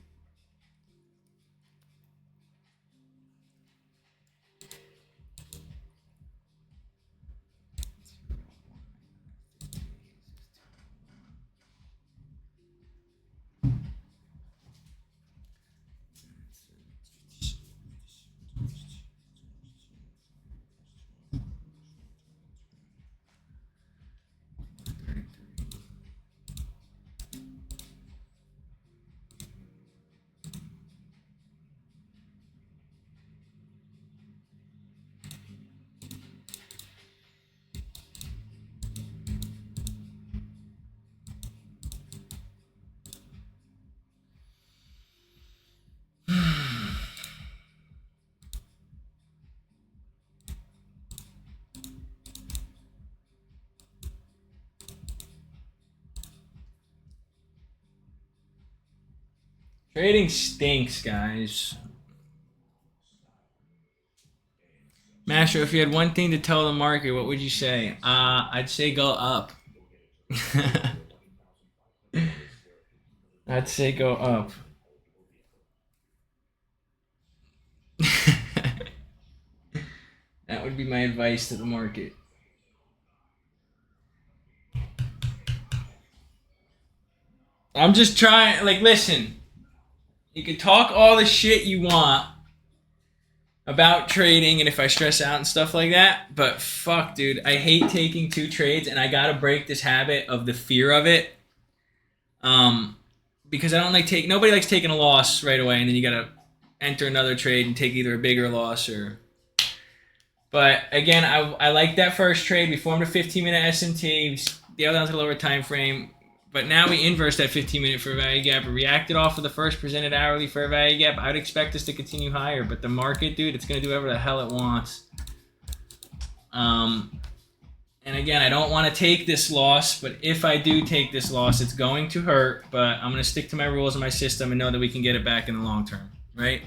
Trading stinks, guys. Master, if you had one thing to tell the market, what would you say? I'd say go up. I'd say go up. That would would be my advice to the market. I'm just trying, like, listen. You can talk all the shit you want about trading and if I stress out and stuff like that, but fuck, dude, I hate taking 2 trades, and I gotta break this habit of the fear of it. Because I don't like nobody likes taking a loss right away, and then you gotta enter another trade and take either a bigger loss or. But again, I like that first trade. We formed a 15-minute S&T, scaled down to the lower time frame. But now we inverse that 15-minute fair value gap. We reacted off of the first presented hourly fair value gap. I would expect this to continue higher, but the market, dude, it's going to do whatever the hell it wants. And again, I don't want to take this loss, but if I do take this loss, it's going to hurt. But I'm going to stick to my rules and my system and know that we can get it back in the long term, right?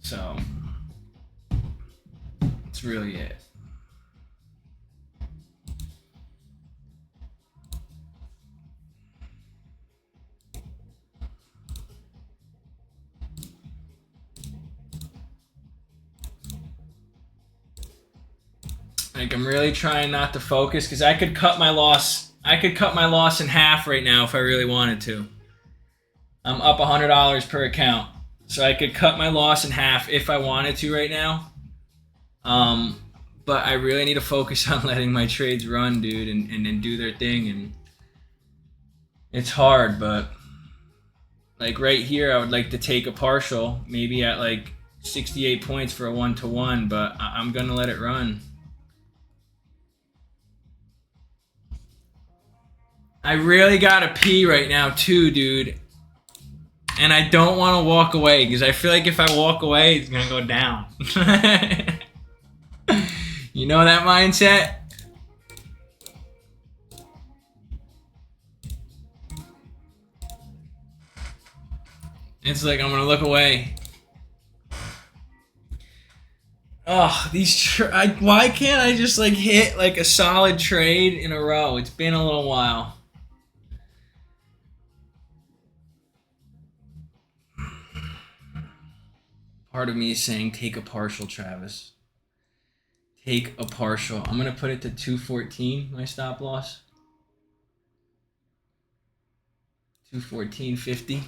So that's really it. Like, I'm really trying not to focus because I could cut my loss. I could cut my loss in half right now if I really wanted to. I'm up $100 per account, so I could cut my loss in half if I wanted to right now. But I really need to focus on letting my trades run, dude, and do their thing. And it's hard, but like right here, I would like to take a partial, maybe at like 68 points for a 1-to-1, but I'm gonna let it run. I really gotta pee right now too, dude. And I don't want to walk away because I feel like if I walk away, it's gonna go down. You know that mindset? It's like I'm gonna look away. Oh, why can't I just like hit like a solid trade in a row? It's been a little while. Part of me is saying take a partial, Travis. Take a partial. I'm going to put it to 214, my stop loss. 214.50.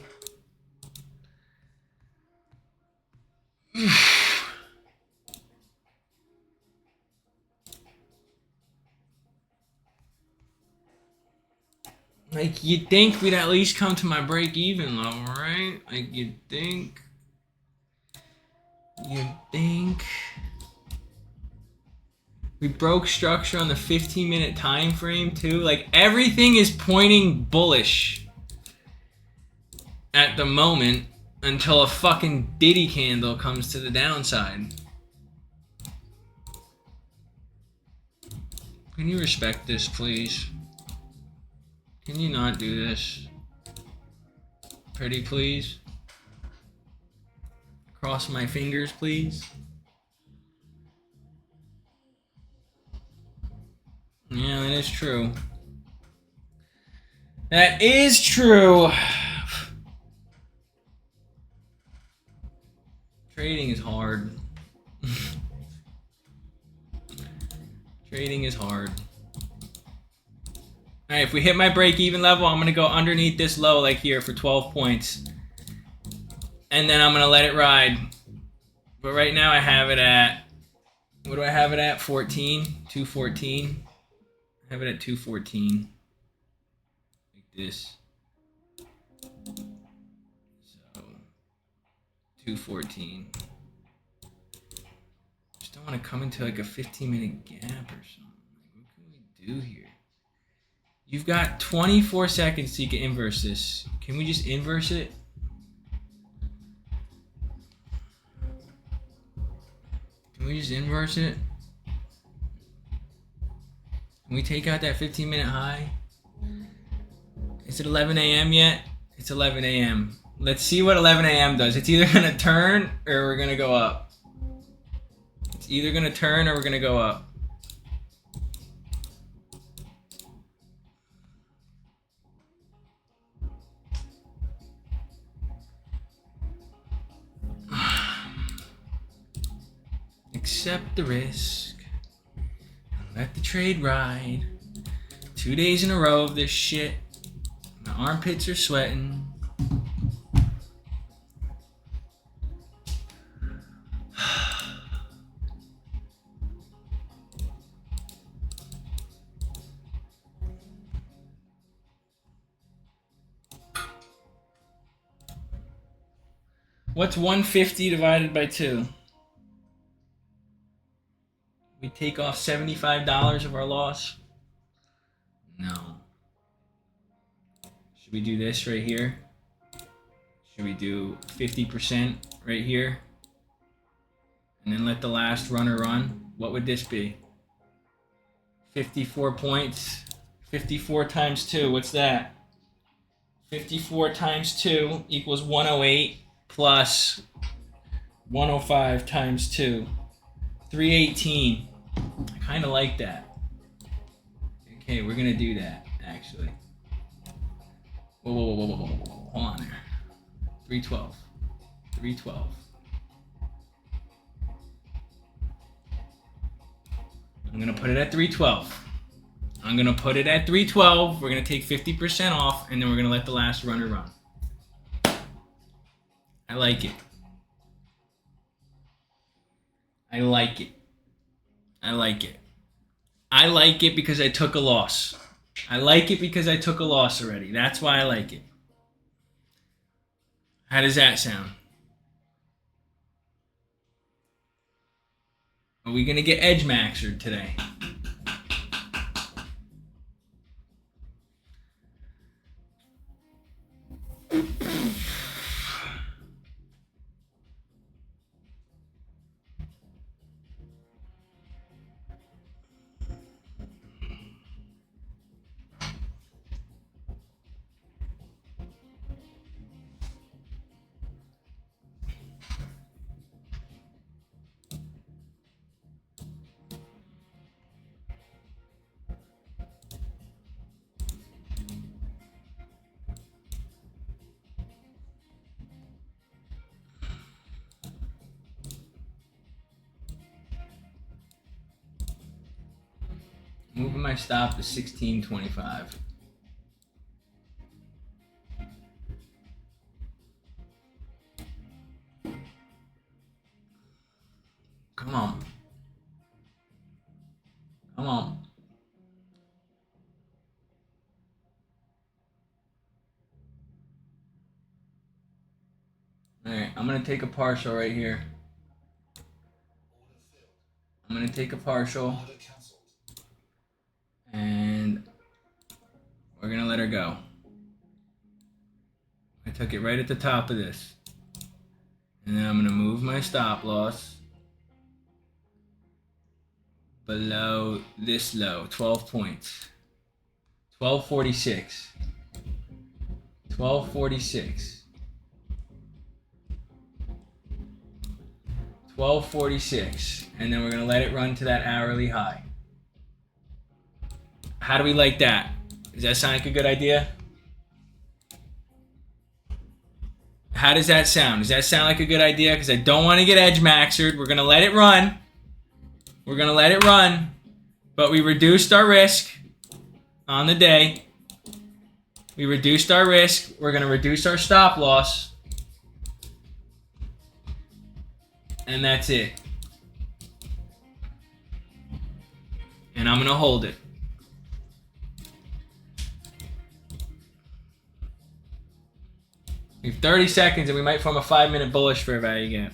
Like, you'd think we'd at least come to my break-even level, right? Like, you'd think. We broke structure on the 15-minute time frame too. Like, everything is pointing bullish at the moment until a fucking Diddy candle comes to the downside. Can you respect this, please? Can you not do this? Pretty please? Cross my fingers, please. Yeah, that is true. That is true. Trading is hard. Trading is hard. Alright, if we hit my break-even level, I'm going to go underneath this low like here for 12 points. And then I'm going to let it ride. But right now I have it at... What do I have it at? 14? 214? I have it at 214. Like this. So, 214. Just don't want to come into like a 15-minute gap or something. Like, what can we do here? You've got 24 seconds so you can inverse this. Can we just inverse it? Can we just inverse it? Can we take out that 15-minute high? Is it 11 a.m. yet? It's 11 a.m. Let's see what 11 a.m. does. It's either going to turn or we're going to go up. It's either going to turn or we're going to go up. accept the risk. Let the trade ride. 2 days in a row of this shit. My armpits are sweating. What's 150 divided by 2? We take off $75 of our loss? No. Should we do this right here? Should we do 50% right here? And then let the last runner run? What would this be? 54 points. 54 times 2, what's that? 54 times 2 equals 108 plus 105 times 2. 318. I kind of like that. Okay, we're going to do that, actually. Whoa. Hold on there. 312. 312. I'm going to put it at 312. I'm going to put it at 312. We're going to take 50% off, and then we're going to let the last runner run. I like it. I like it. I like it. I like it because I took a loss. I like it because I took a loss already. That's why I like it. How does that sound? Are we going to get edge maxered today? Moving my stop to 1625. Come on. Come on. Alright, I'm going to take a partial right here. I'm going to take a partial. And we're going to let her go. I took it right at the top of this. And then I'm going to move my stop loss below this low, 12 points. 1246. 1246. 1246. And then we're going to let it run to that hourly high. How do we like that? Does that sound like a good idea? How does that sound? Does that sound like a good idea? Because I don't want to get edge maxered. We're going to let it run. We're going to let it run. But we reduced our risk on the day. We reduced our risk. We're going to reduce our stop loss. And that's it. And I'm going to hold it. We have 30 seconds and we might form a 5-minute bullish fair value gap.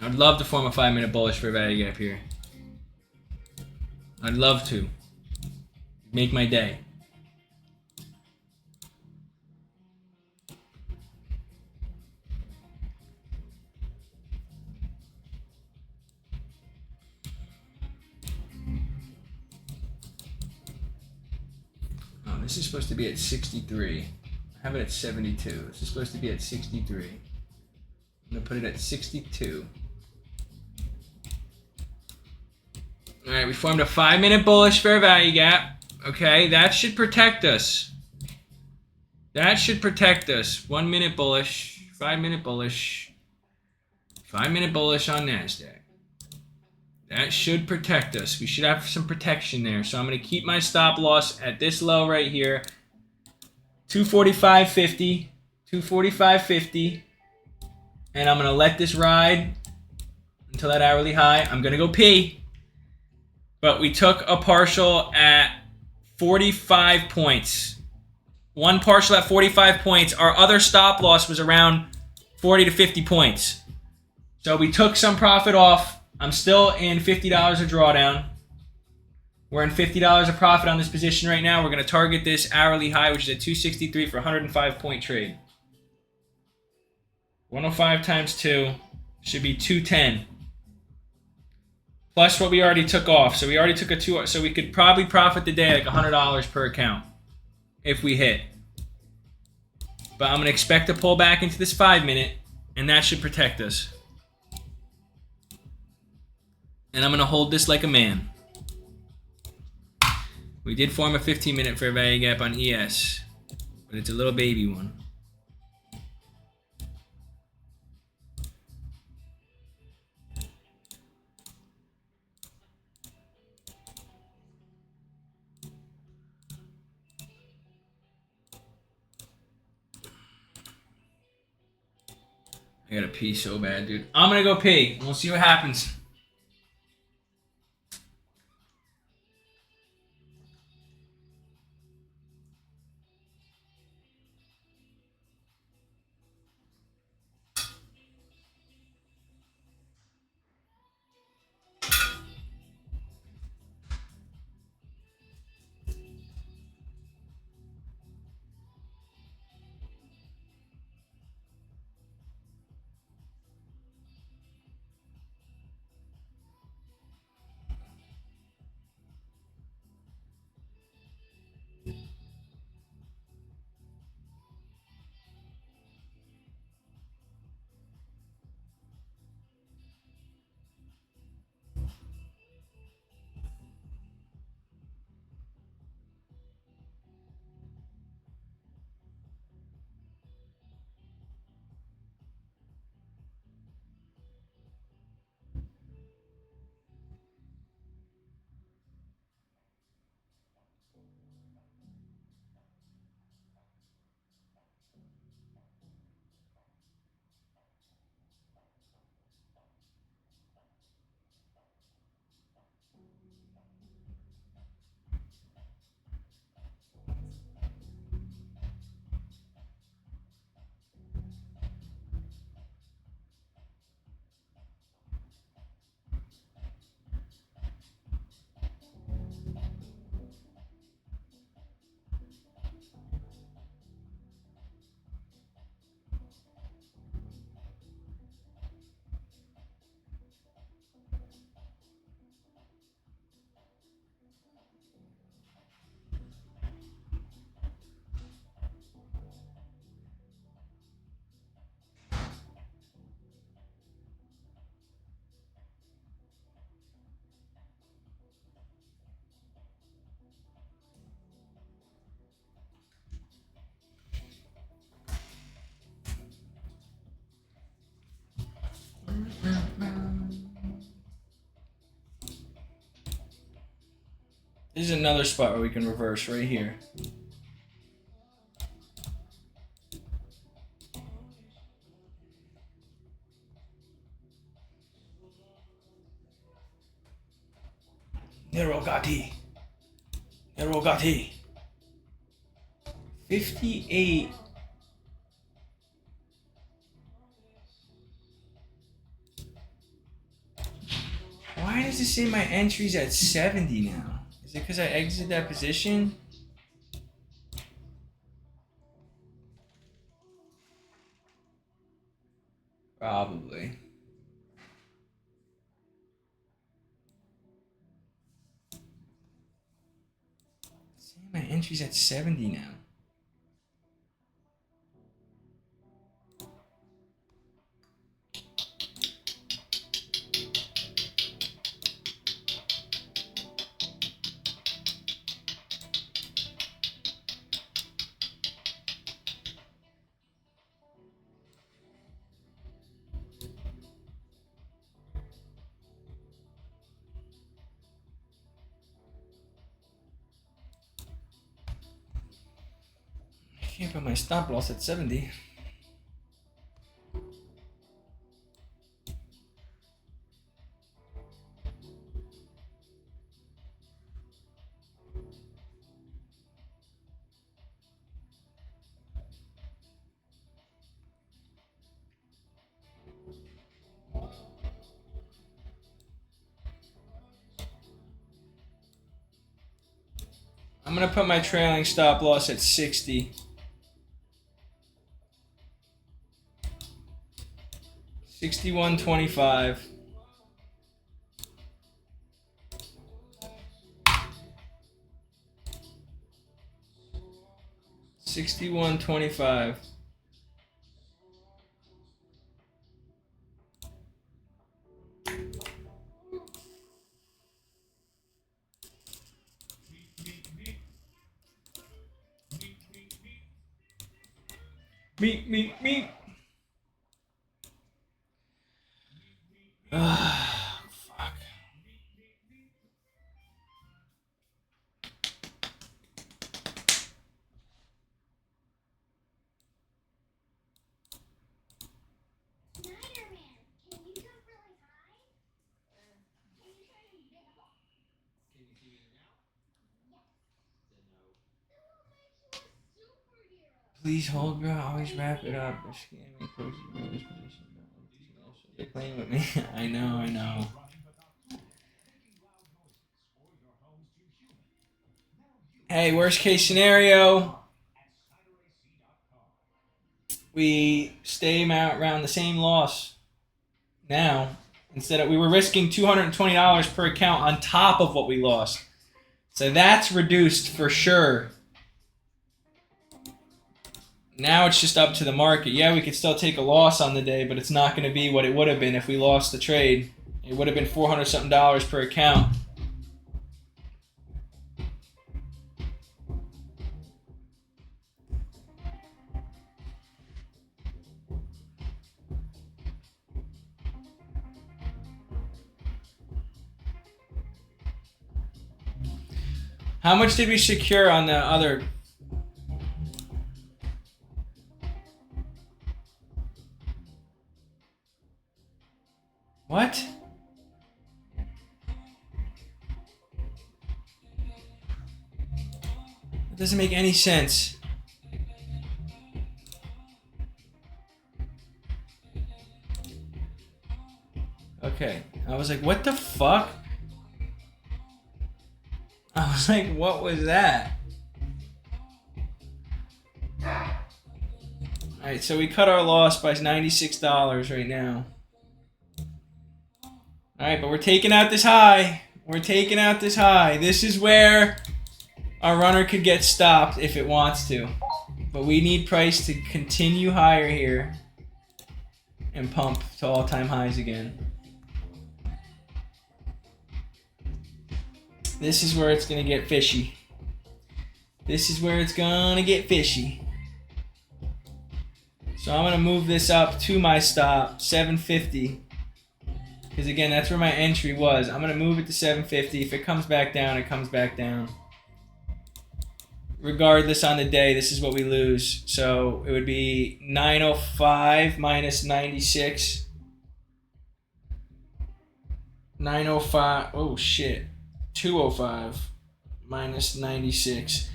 I'd love to form a 5-minute bullish fair value gap here. I'd love to. Make my day. Oh, this is supposed to be at 63. I have it at 72. This is supposed to be at 63. I'm going to put it at 62. Alright, we formed a 5-minute bullish fair value gap. Okay, that should protect us. That should protect us. 1 minute bullish, 5-minute bullish, 5-minute bullish on NASDAQ. That should protect us. We should have some protection there. So I'm going to keep my stop loss at this low right here. 245.50. 245.50. And I'm going to let this ride until that hourly high. I'm going to go pee. But we took a partial at 45 points. One partial at 45 points. Our other stop loss was around 40 to 50 points. So we took some profit off. I'm still in $50 of drawdown. We're in $50 of profit on this position right now. We're going to target this hourly high, which is at 263 for a 105-point trade. 105 times 2 should be 210. Plus what we already took off. So we already took a 2. So we could probably profit the day like $100 per account if we hit. But I'm going to expect to pull back into this 5-minute, and that should protect us. And I'm going to hold this like a man. We did form a 15-minute fair value gap on ES, but it's a little baby one. I gotta pee so bad, dude. I'm gonna go pee. We'll see what happens. This is another spot where we can reverse right here. Nerogati. 58. Why does it say my entry's at 70 now? Is it because I exited that position? Probably. See, my entry's at 70 now. Can't put my stop loss at 70. I'm going to put my trailing stop loss at 60. 61.25. $61.25. Meet. Fuck. Please hold, bro. Always wrap it up. They're scamming coaches in this position. They're playing with me. I know. Hey, worst case scenario, we stay around the same loss now. Instead of, we were risking $220 per account on top of what we lost. So that's reduced for sure. Now it's just up to the market. Yeah, we could still take a loss on the day, but it's not going to be what it would have been if we lost the trade. It would have been $400 something per account. How much did we secure on the other? What? It doesn't make any sense. Okay. I was like, what the fuck? I was like, what was that? Alright, so we cut our loss by $96 right now. Alright, but we're taking out this high. This is where our runner could get stopped if it wants to. But we need price to continue higher here and pump to all-time highs again. This is where it's going to get fishy. So I'm going to move this up to my stop, 750. Because again, that's where my entry was. I'm going to move it to 750. If it comes back down, it comes back down. Regardless on the day, this is what we lose. So it would be 905 minus 96. 905. Oh, shit. 205 minus 96.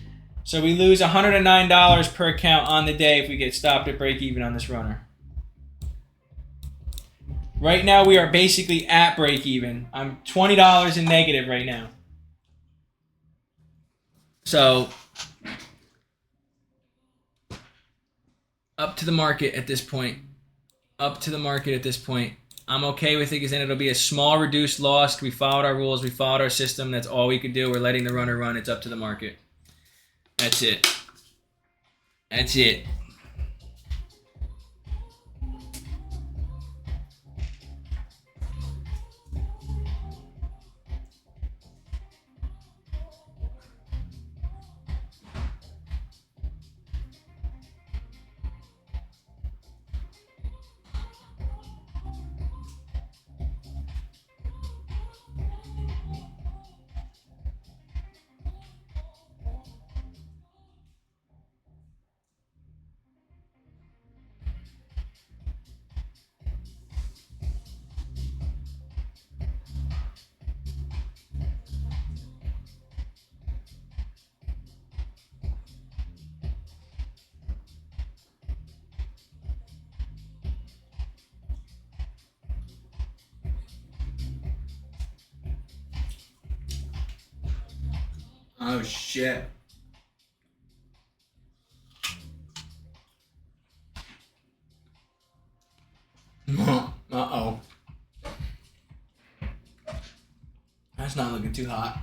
So we lose $109 per account on the day if we get stopped at break even on this runner. Right now we are basically at break even. I'm $20 in negative right now. So up to the market at this point. I'm okay with it because then it'll be a small reduced loss. We followed our rules. We followed our system. That's all we could do. We're letting the runner run. It's up to the market. That's it. Oh shit. Uh-oh. That's not looking too hot.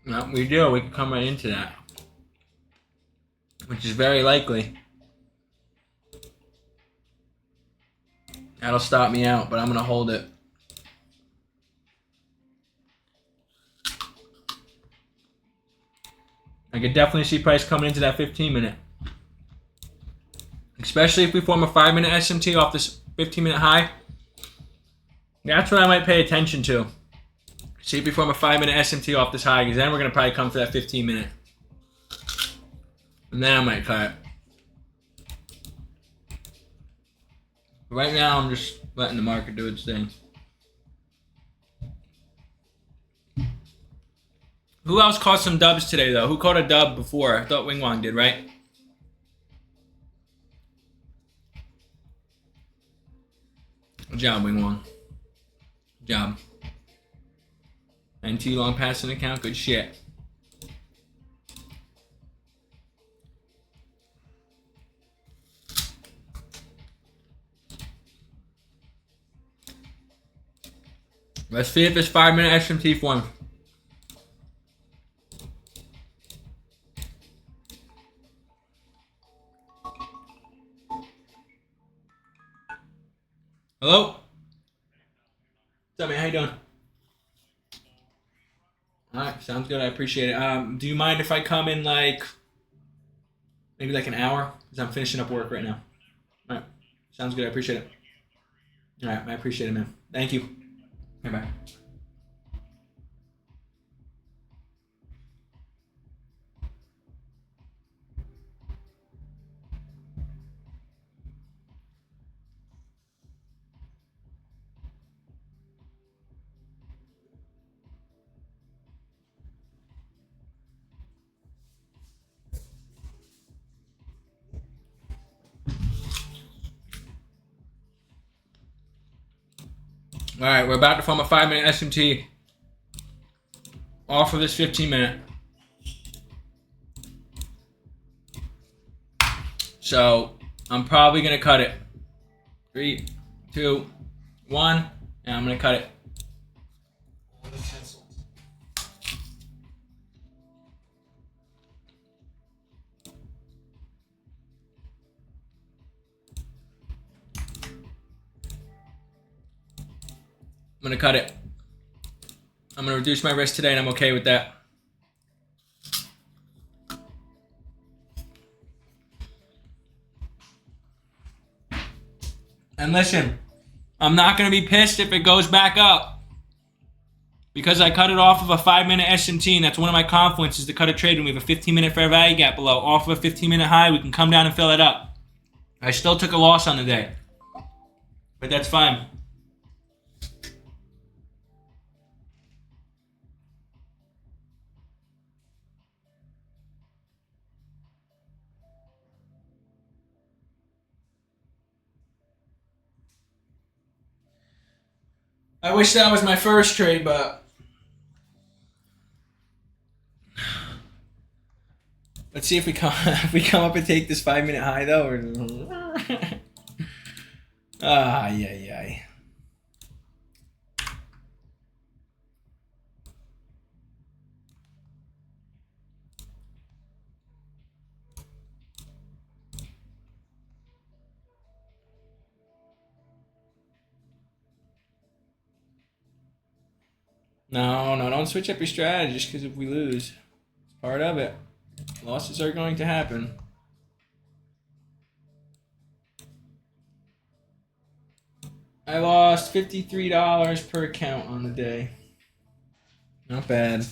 No, we do. We can come right into that. Which is very likely. That'll stop me out, but I'm going to hold it. I could definitely see price coming into that 15-minute. Especially if we form a 5-minute SMT off this 15-minute high. That's what I might pay attention to. See if we form a 5-minute SMT off this high, because then we're going to probably come for that 15-minute. And then I might cut it. Right now, I'm just letting the market do its thing. Who else caught some dubs today, though? Who caught a dub before? I thought Wing Wong did, right? Good job, Wing Wong. Good job. NT long passing account, good shit. Let's see if this 5-minute SMT forms. Hello? What's up, man? How you doing? Alright, sounds good. I appreciate it. Do you mind if I come in maybe like an hour? Because I'm finishing up work right now. Alright, sounds good. I appreciate it. Alright, I appreciate it, man. Thank you. Bye-bye. Alright, we're about to form a 5-minute SMT off of this 15-minute. So, I'm probably going to cut it. 3, 2, 1, and I'm going to cut it. Order cancelled. I'm going to cut it. I'm going to reduce my risk today, and I'm okay with that. And listen, I'm not going to be pissed if it goes back up. Because I cut it off of a 5-minute SMT, and that's one of my confluences to cut a trade when we have a 15-minute fair value gap below. Off of a 15-minute high, we can come down and fill it up. I still took a loss on the day. But that's fine. I wish that was my first trade, but let's see if we come up and take this 5-minute high though. Or yeah. No, don't switch up your strategy just because if we lose. It's part of it. Losses are going to happen. I lost $53 per account on the day. Not bad.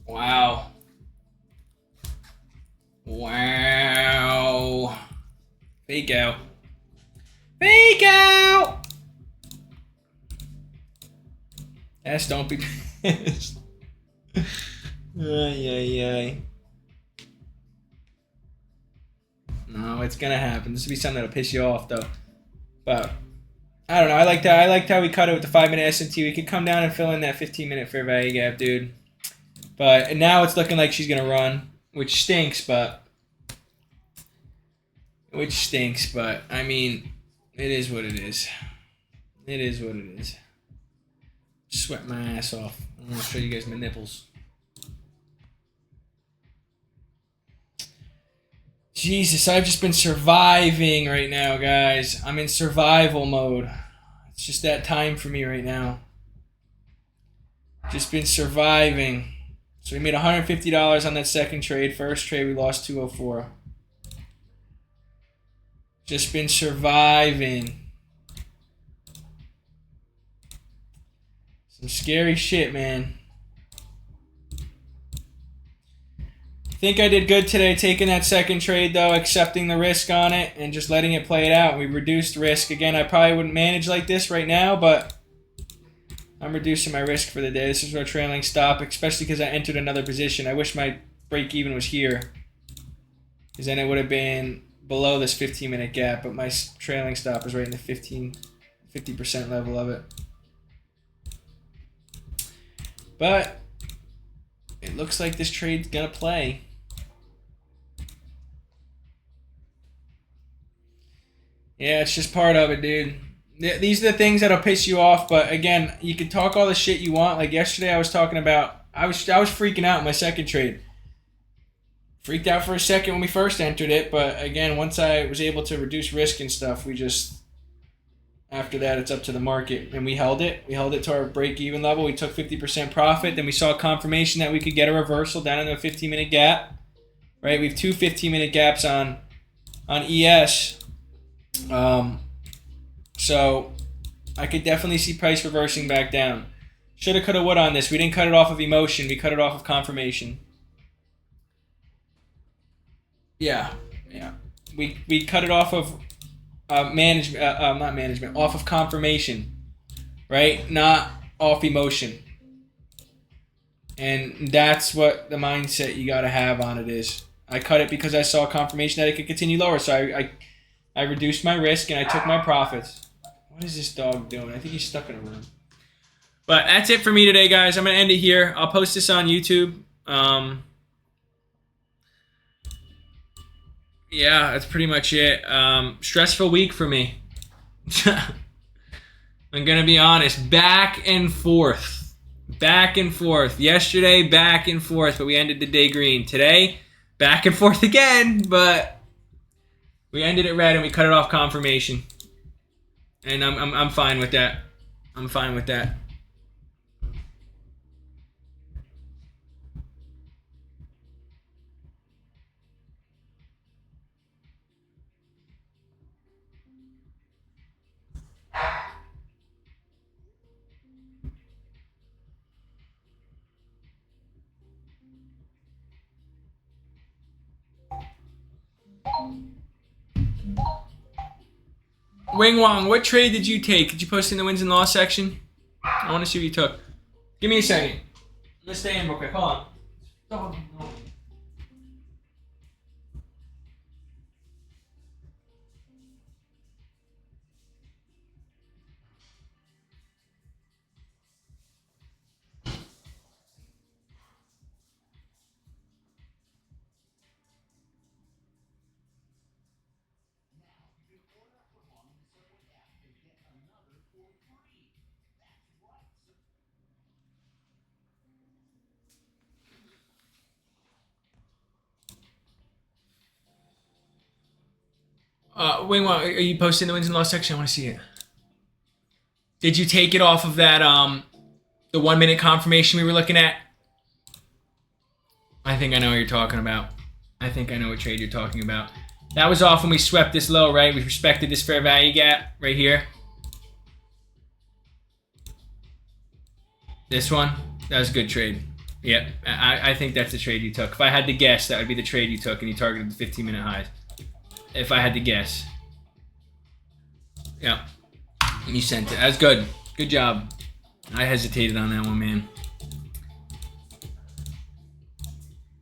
Wow. Fake out. Fake out! S, don't be pissed. Ay. No, it's gonna happen. This will be something that'll piss you off though. But I don't know. I liked how we cut it with the 5-minute S&T. We could come down and fill in that 15-minute fair value gap, dude. But now it's looking like she's gonna run, which stinks. But I mean, it is what it is. It is what it is. Sweat my ass off. I'm gonna show you guys my nipples. Jesus, I've just been surviving right now, guys. I'm in survival mode. It's just that time for me right now. Just been surviving. So we made $150 on that second trade. First trade, we lost $204. Just been surviving. Some scary shit, man. I think I did good today taking that second trade, though, accepting the risk on it and just letting it play it out. We reduced risk. Again, I probably wouldn't manage like this right now, but I'm reducing my risk for the day. This is our trailing stop, especially because I entered another position. I wish my break even was here, because then it would have been below this 15-minute gap, but my trailing stop is right in the 50% level of it. But it looks like this trade's gonna play. Yeah, it's just part of it, dude. These are the things that'll piss you off, but again, you can talk all the shit you want. Like yesterday I was talking about, I was freaking out in my second trade. Freaked out for a second when we first entered it, but again, once I was able to reduce risk and stuff, we just, after that, it's up to the market. And we held it. We held it to our break-even level. We took 50% profit. Then we saw confirmation that we could get a reversal down into a 15-minute gap. Right? We have two 15-minute gaps on ES. So I could definitely see price reversing back down. Shoulda, coulda, woulda on this. We didn't cut it off of emotion. We cut it off of confirmation. Yeah. We cut it off of not management, off of confirmation, right? Not off emotion. And that's what the mindset you got to have on it is. I cut it because I saw confirmation that it could continue lower, so I reduced my risk and I took my profits. What is this dog doing? I think he's stuck in a room. But that's it for me today, guys. I'm going to end it here. I'll post this on YouTube. Yeah, that's pretty much it. Stressful week for me. I'm going to be honest. Back and forth. Back and forth. Yesterday, back and forth, but we ended the day green. Today, back and forth again, but we ended it red and we cut it off confirmation. And I'm fine with that. I'm fine with that. Wing Wong, what trade did you take? Did you post in the wins and loss section? I want to see what you took. Give me a second. Let's stay in real quick. Hold on. Wing Wong, are you posting the wins and loss section? I want to see it. Did you take it off of that, the 1 minute confirmation we were looking at? I think I know what you're talking about. I think I know what trade you're talking about. That was off when we swept this low, right? We respected this fair value gap right here. This one, that was a good trade. Yep, I think that's the trade you took. If I had to guess, that would be the trade you took, and you targeted the 15-minute highs. If I had to guess. Yeah. And you sent it. That's good. Good job. I hesitated on that one, man.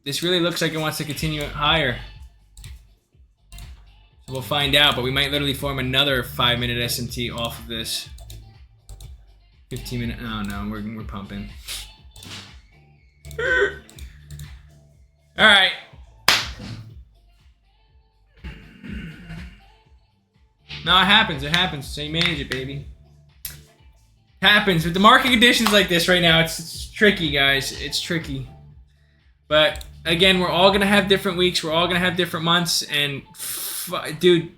This really looks like it wants to continue it higher. So we'll find out, but we might literally form another 5-minute SMT off of this. 15-minute. Oh no, we're pumping. All right. No, it happens. It happens. So you manage it, baby. Happens with the market conditions like this right now. It's tricky, guys. It's tricky. But again, we're all gonna have different weeks. We're all gonna have different months. And dude,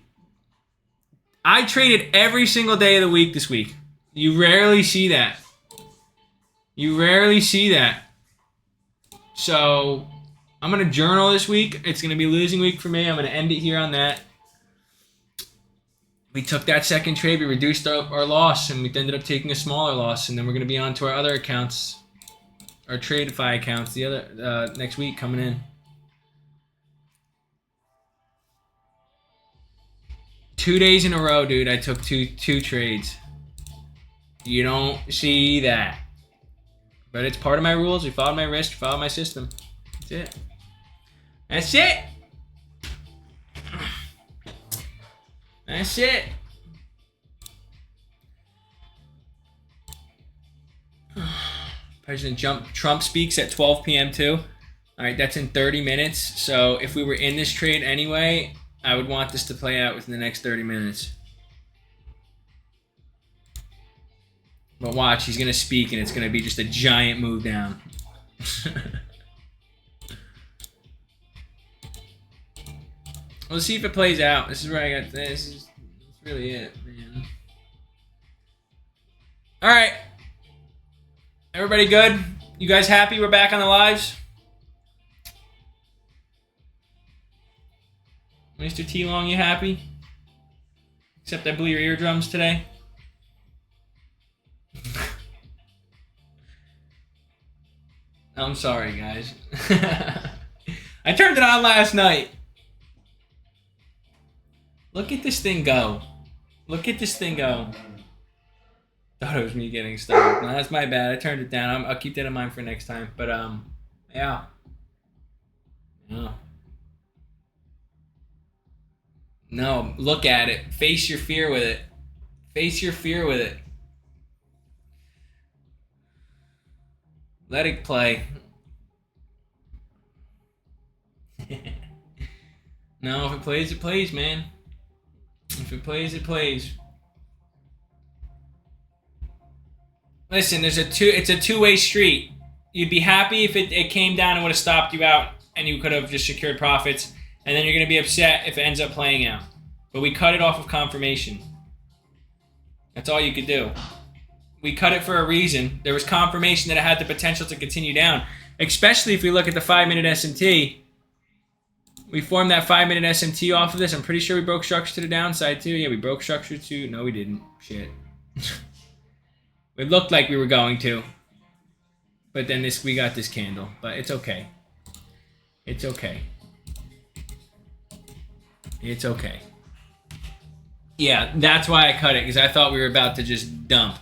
I traded every single day of the week this week. You rarely see that. You rarely see that. So I'm gonna journal this week. It's gonna be a losing week for me. I'm gonna end it here on that. We took that second trade, we reduced our loss, and we ended up taking a smaller loss, and then we're going to be on to our other accounts, our Tradeify accounts, the other next week coming in. 2 days in a row, dude, I took two trades. You don't see that. But it's part of my rules. We followed my risk, followed my system. That's it. That's it! That's it. President Trump speaks at 12 p.m. too. All right, that's in 30 minutes. So if we were in this trade anyway, I would want this to play out within the next 30 minutes. But watch, he's going to speak and it's going to be just a giant move down. Let's see if it plays out. This is where I got this. That's really it, man. All right. Everybody good? You guys happy we're back on the lives? Mr. T Long, you happy? Except I blew your eardrums today. I'm sorry, guys. I turned it on last night. Look at this thing go. Look at this thing go. Thought it was me getting stuck. No, that's my bad. I turned it down. I'll keep that in mind for next time. But, yeah. No. No, look at it. Face your fear with it. Face your fear with it. Let it play. No, if it plays, it plays, man. If it plays, it plays. Listen, it's a two-way street. You'd be happy if it came down and would have stopped you out and you could have just secured profits. And then you're going to be upset if it ends up playing out. But we cut it off of confirmation. That's all you could do. We cut it for a reason. There was confirmation that it had the potential to continue down. Especially if we look at the 5-minute SMT. We formed that 5-minute SMT off of this. I'm pretty sure we broke structure to the downside too. Yeah, we broke structure too. No, we didn't. Shit. It looked like we were going to. But then we got this candle. But it's okay. It's okay. It's okay. Yeah, that's why I cut it, because I thought we were about to just dump.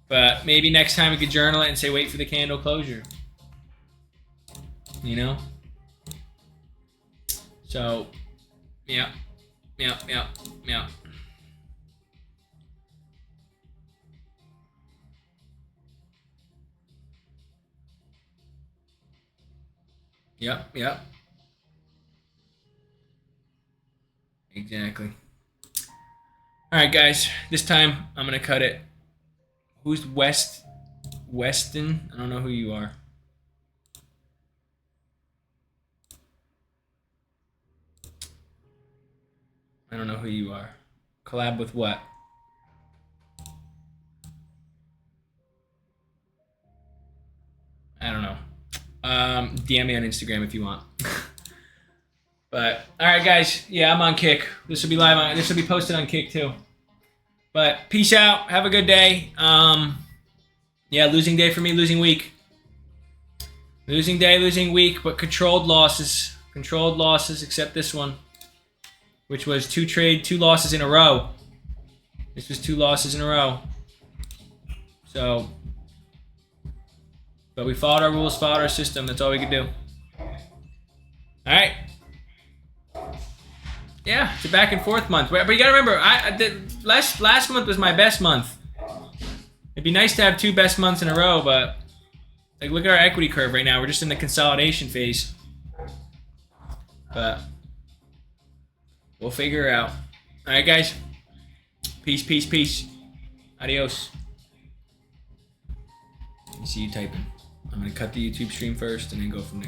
But maybe next time we could journal it and say, wait for the candle closure. You know? So, yeah. Yep. Exactly. Alright, guys. This time, I'm going to cut it. Who's Weston? I don't know who you are. I don't know who you are. Collab with what? I don't know. DM me on Instagram if you want. But all right, guys. Yeah, I'm on Kick. This will be live on. This will be posted on Kick too. But peace out. Have a good day. Yeah, losing day for me. Losing week. Losing day, losing week, but controlled losses. Controlled losses, except this one, which was two losses in a row. This was 2 losses in a row. So, but we followed our rules, followed our system. That's all we could do. All right. Yeah, it's a back and forth month. But you gotta remember, last month was my best month. It'd be nice to have 2 best months in a row, but like look at our equity curve right now. We're just in the consolidation phase. But we'll figure it out. All right, guys. Peace. Adios. Let me see you typing. I'm gonna cut the YouTube stream first and then go from there.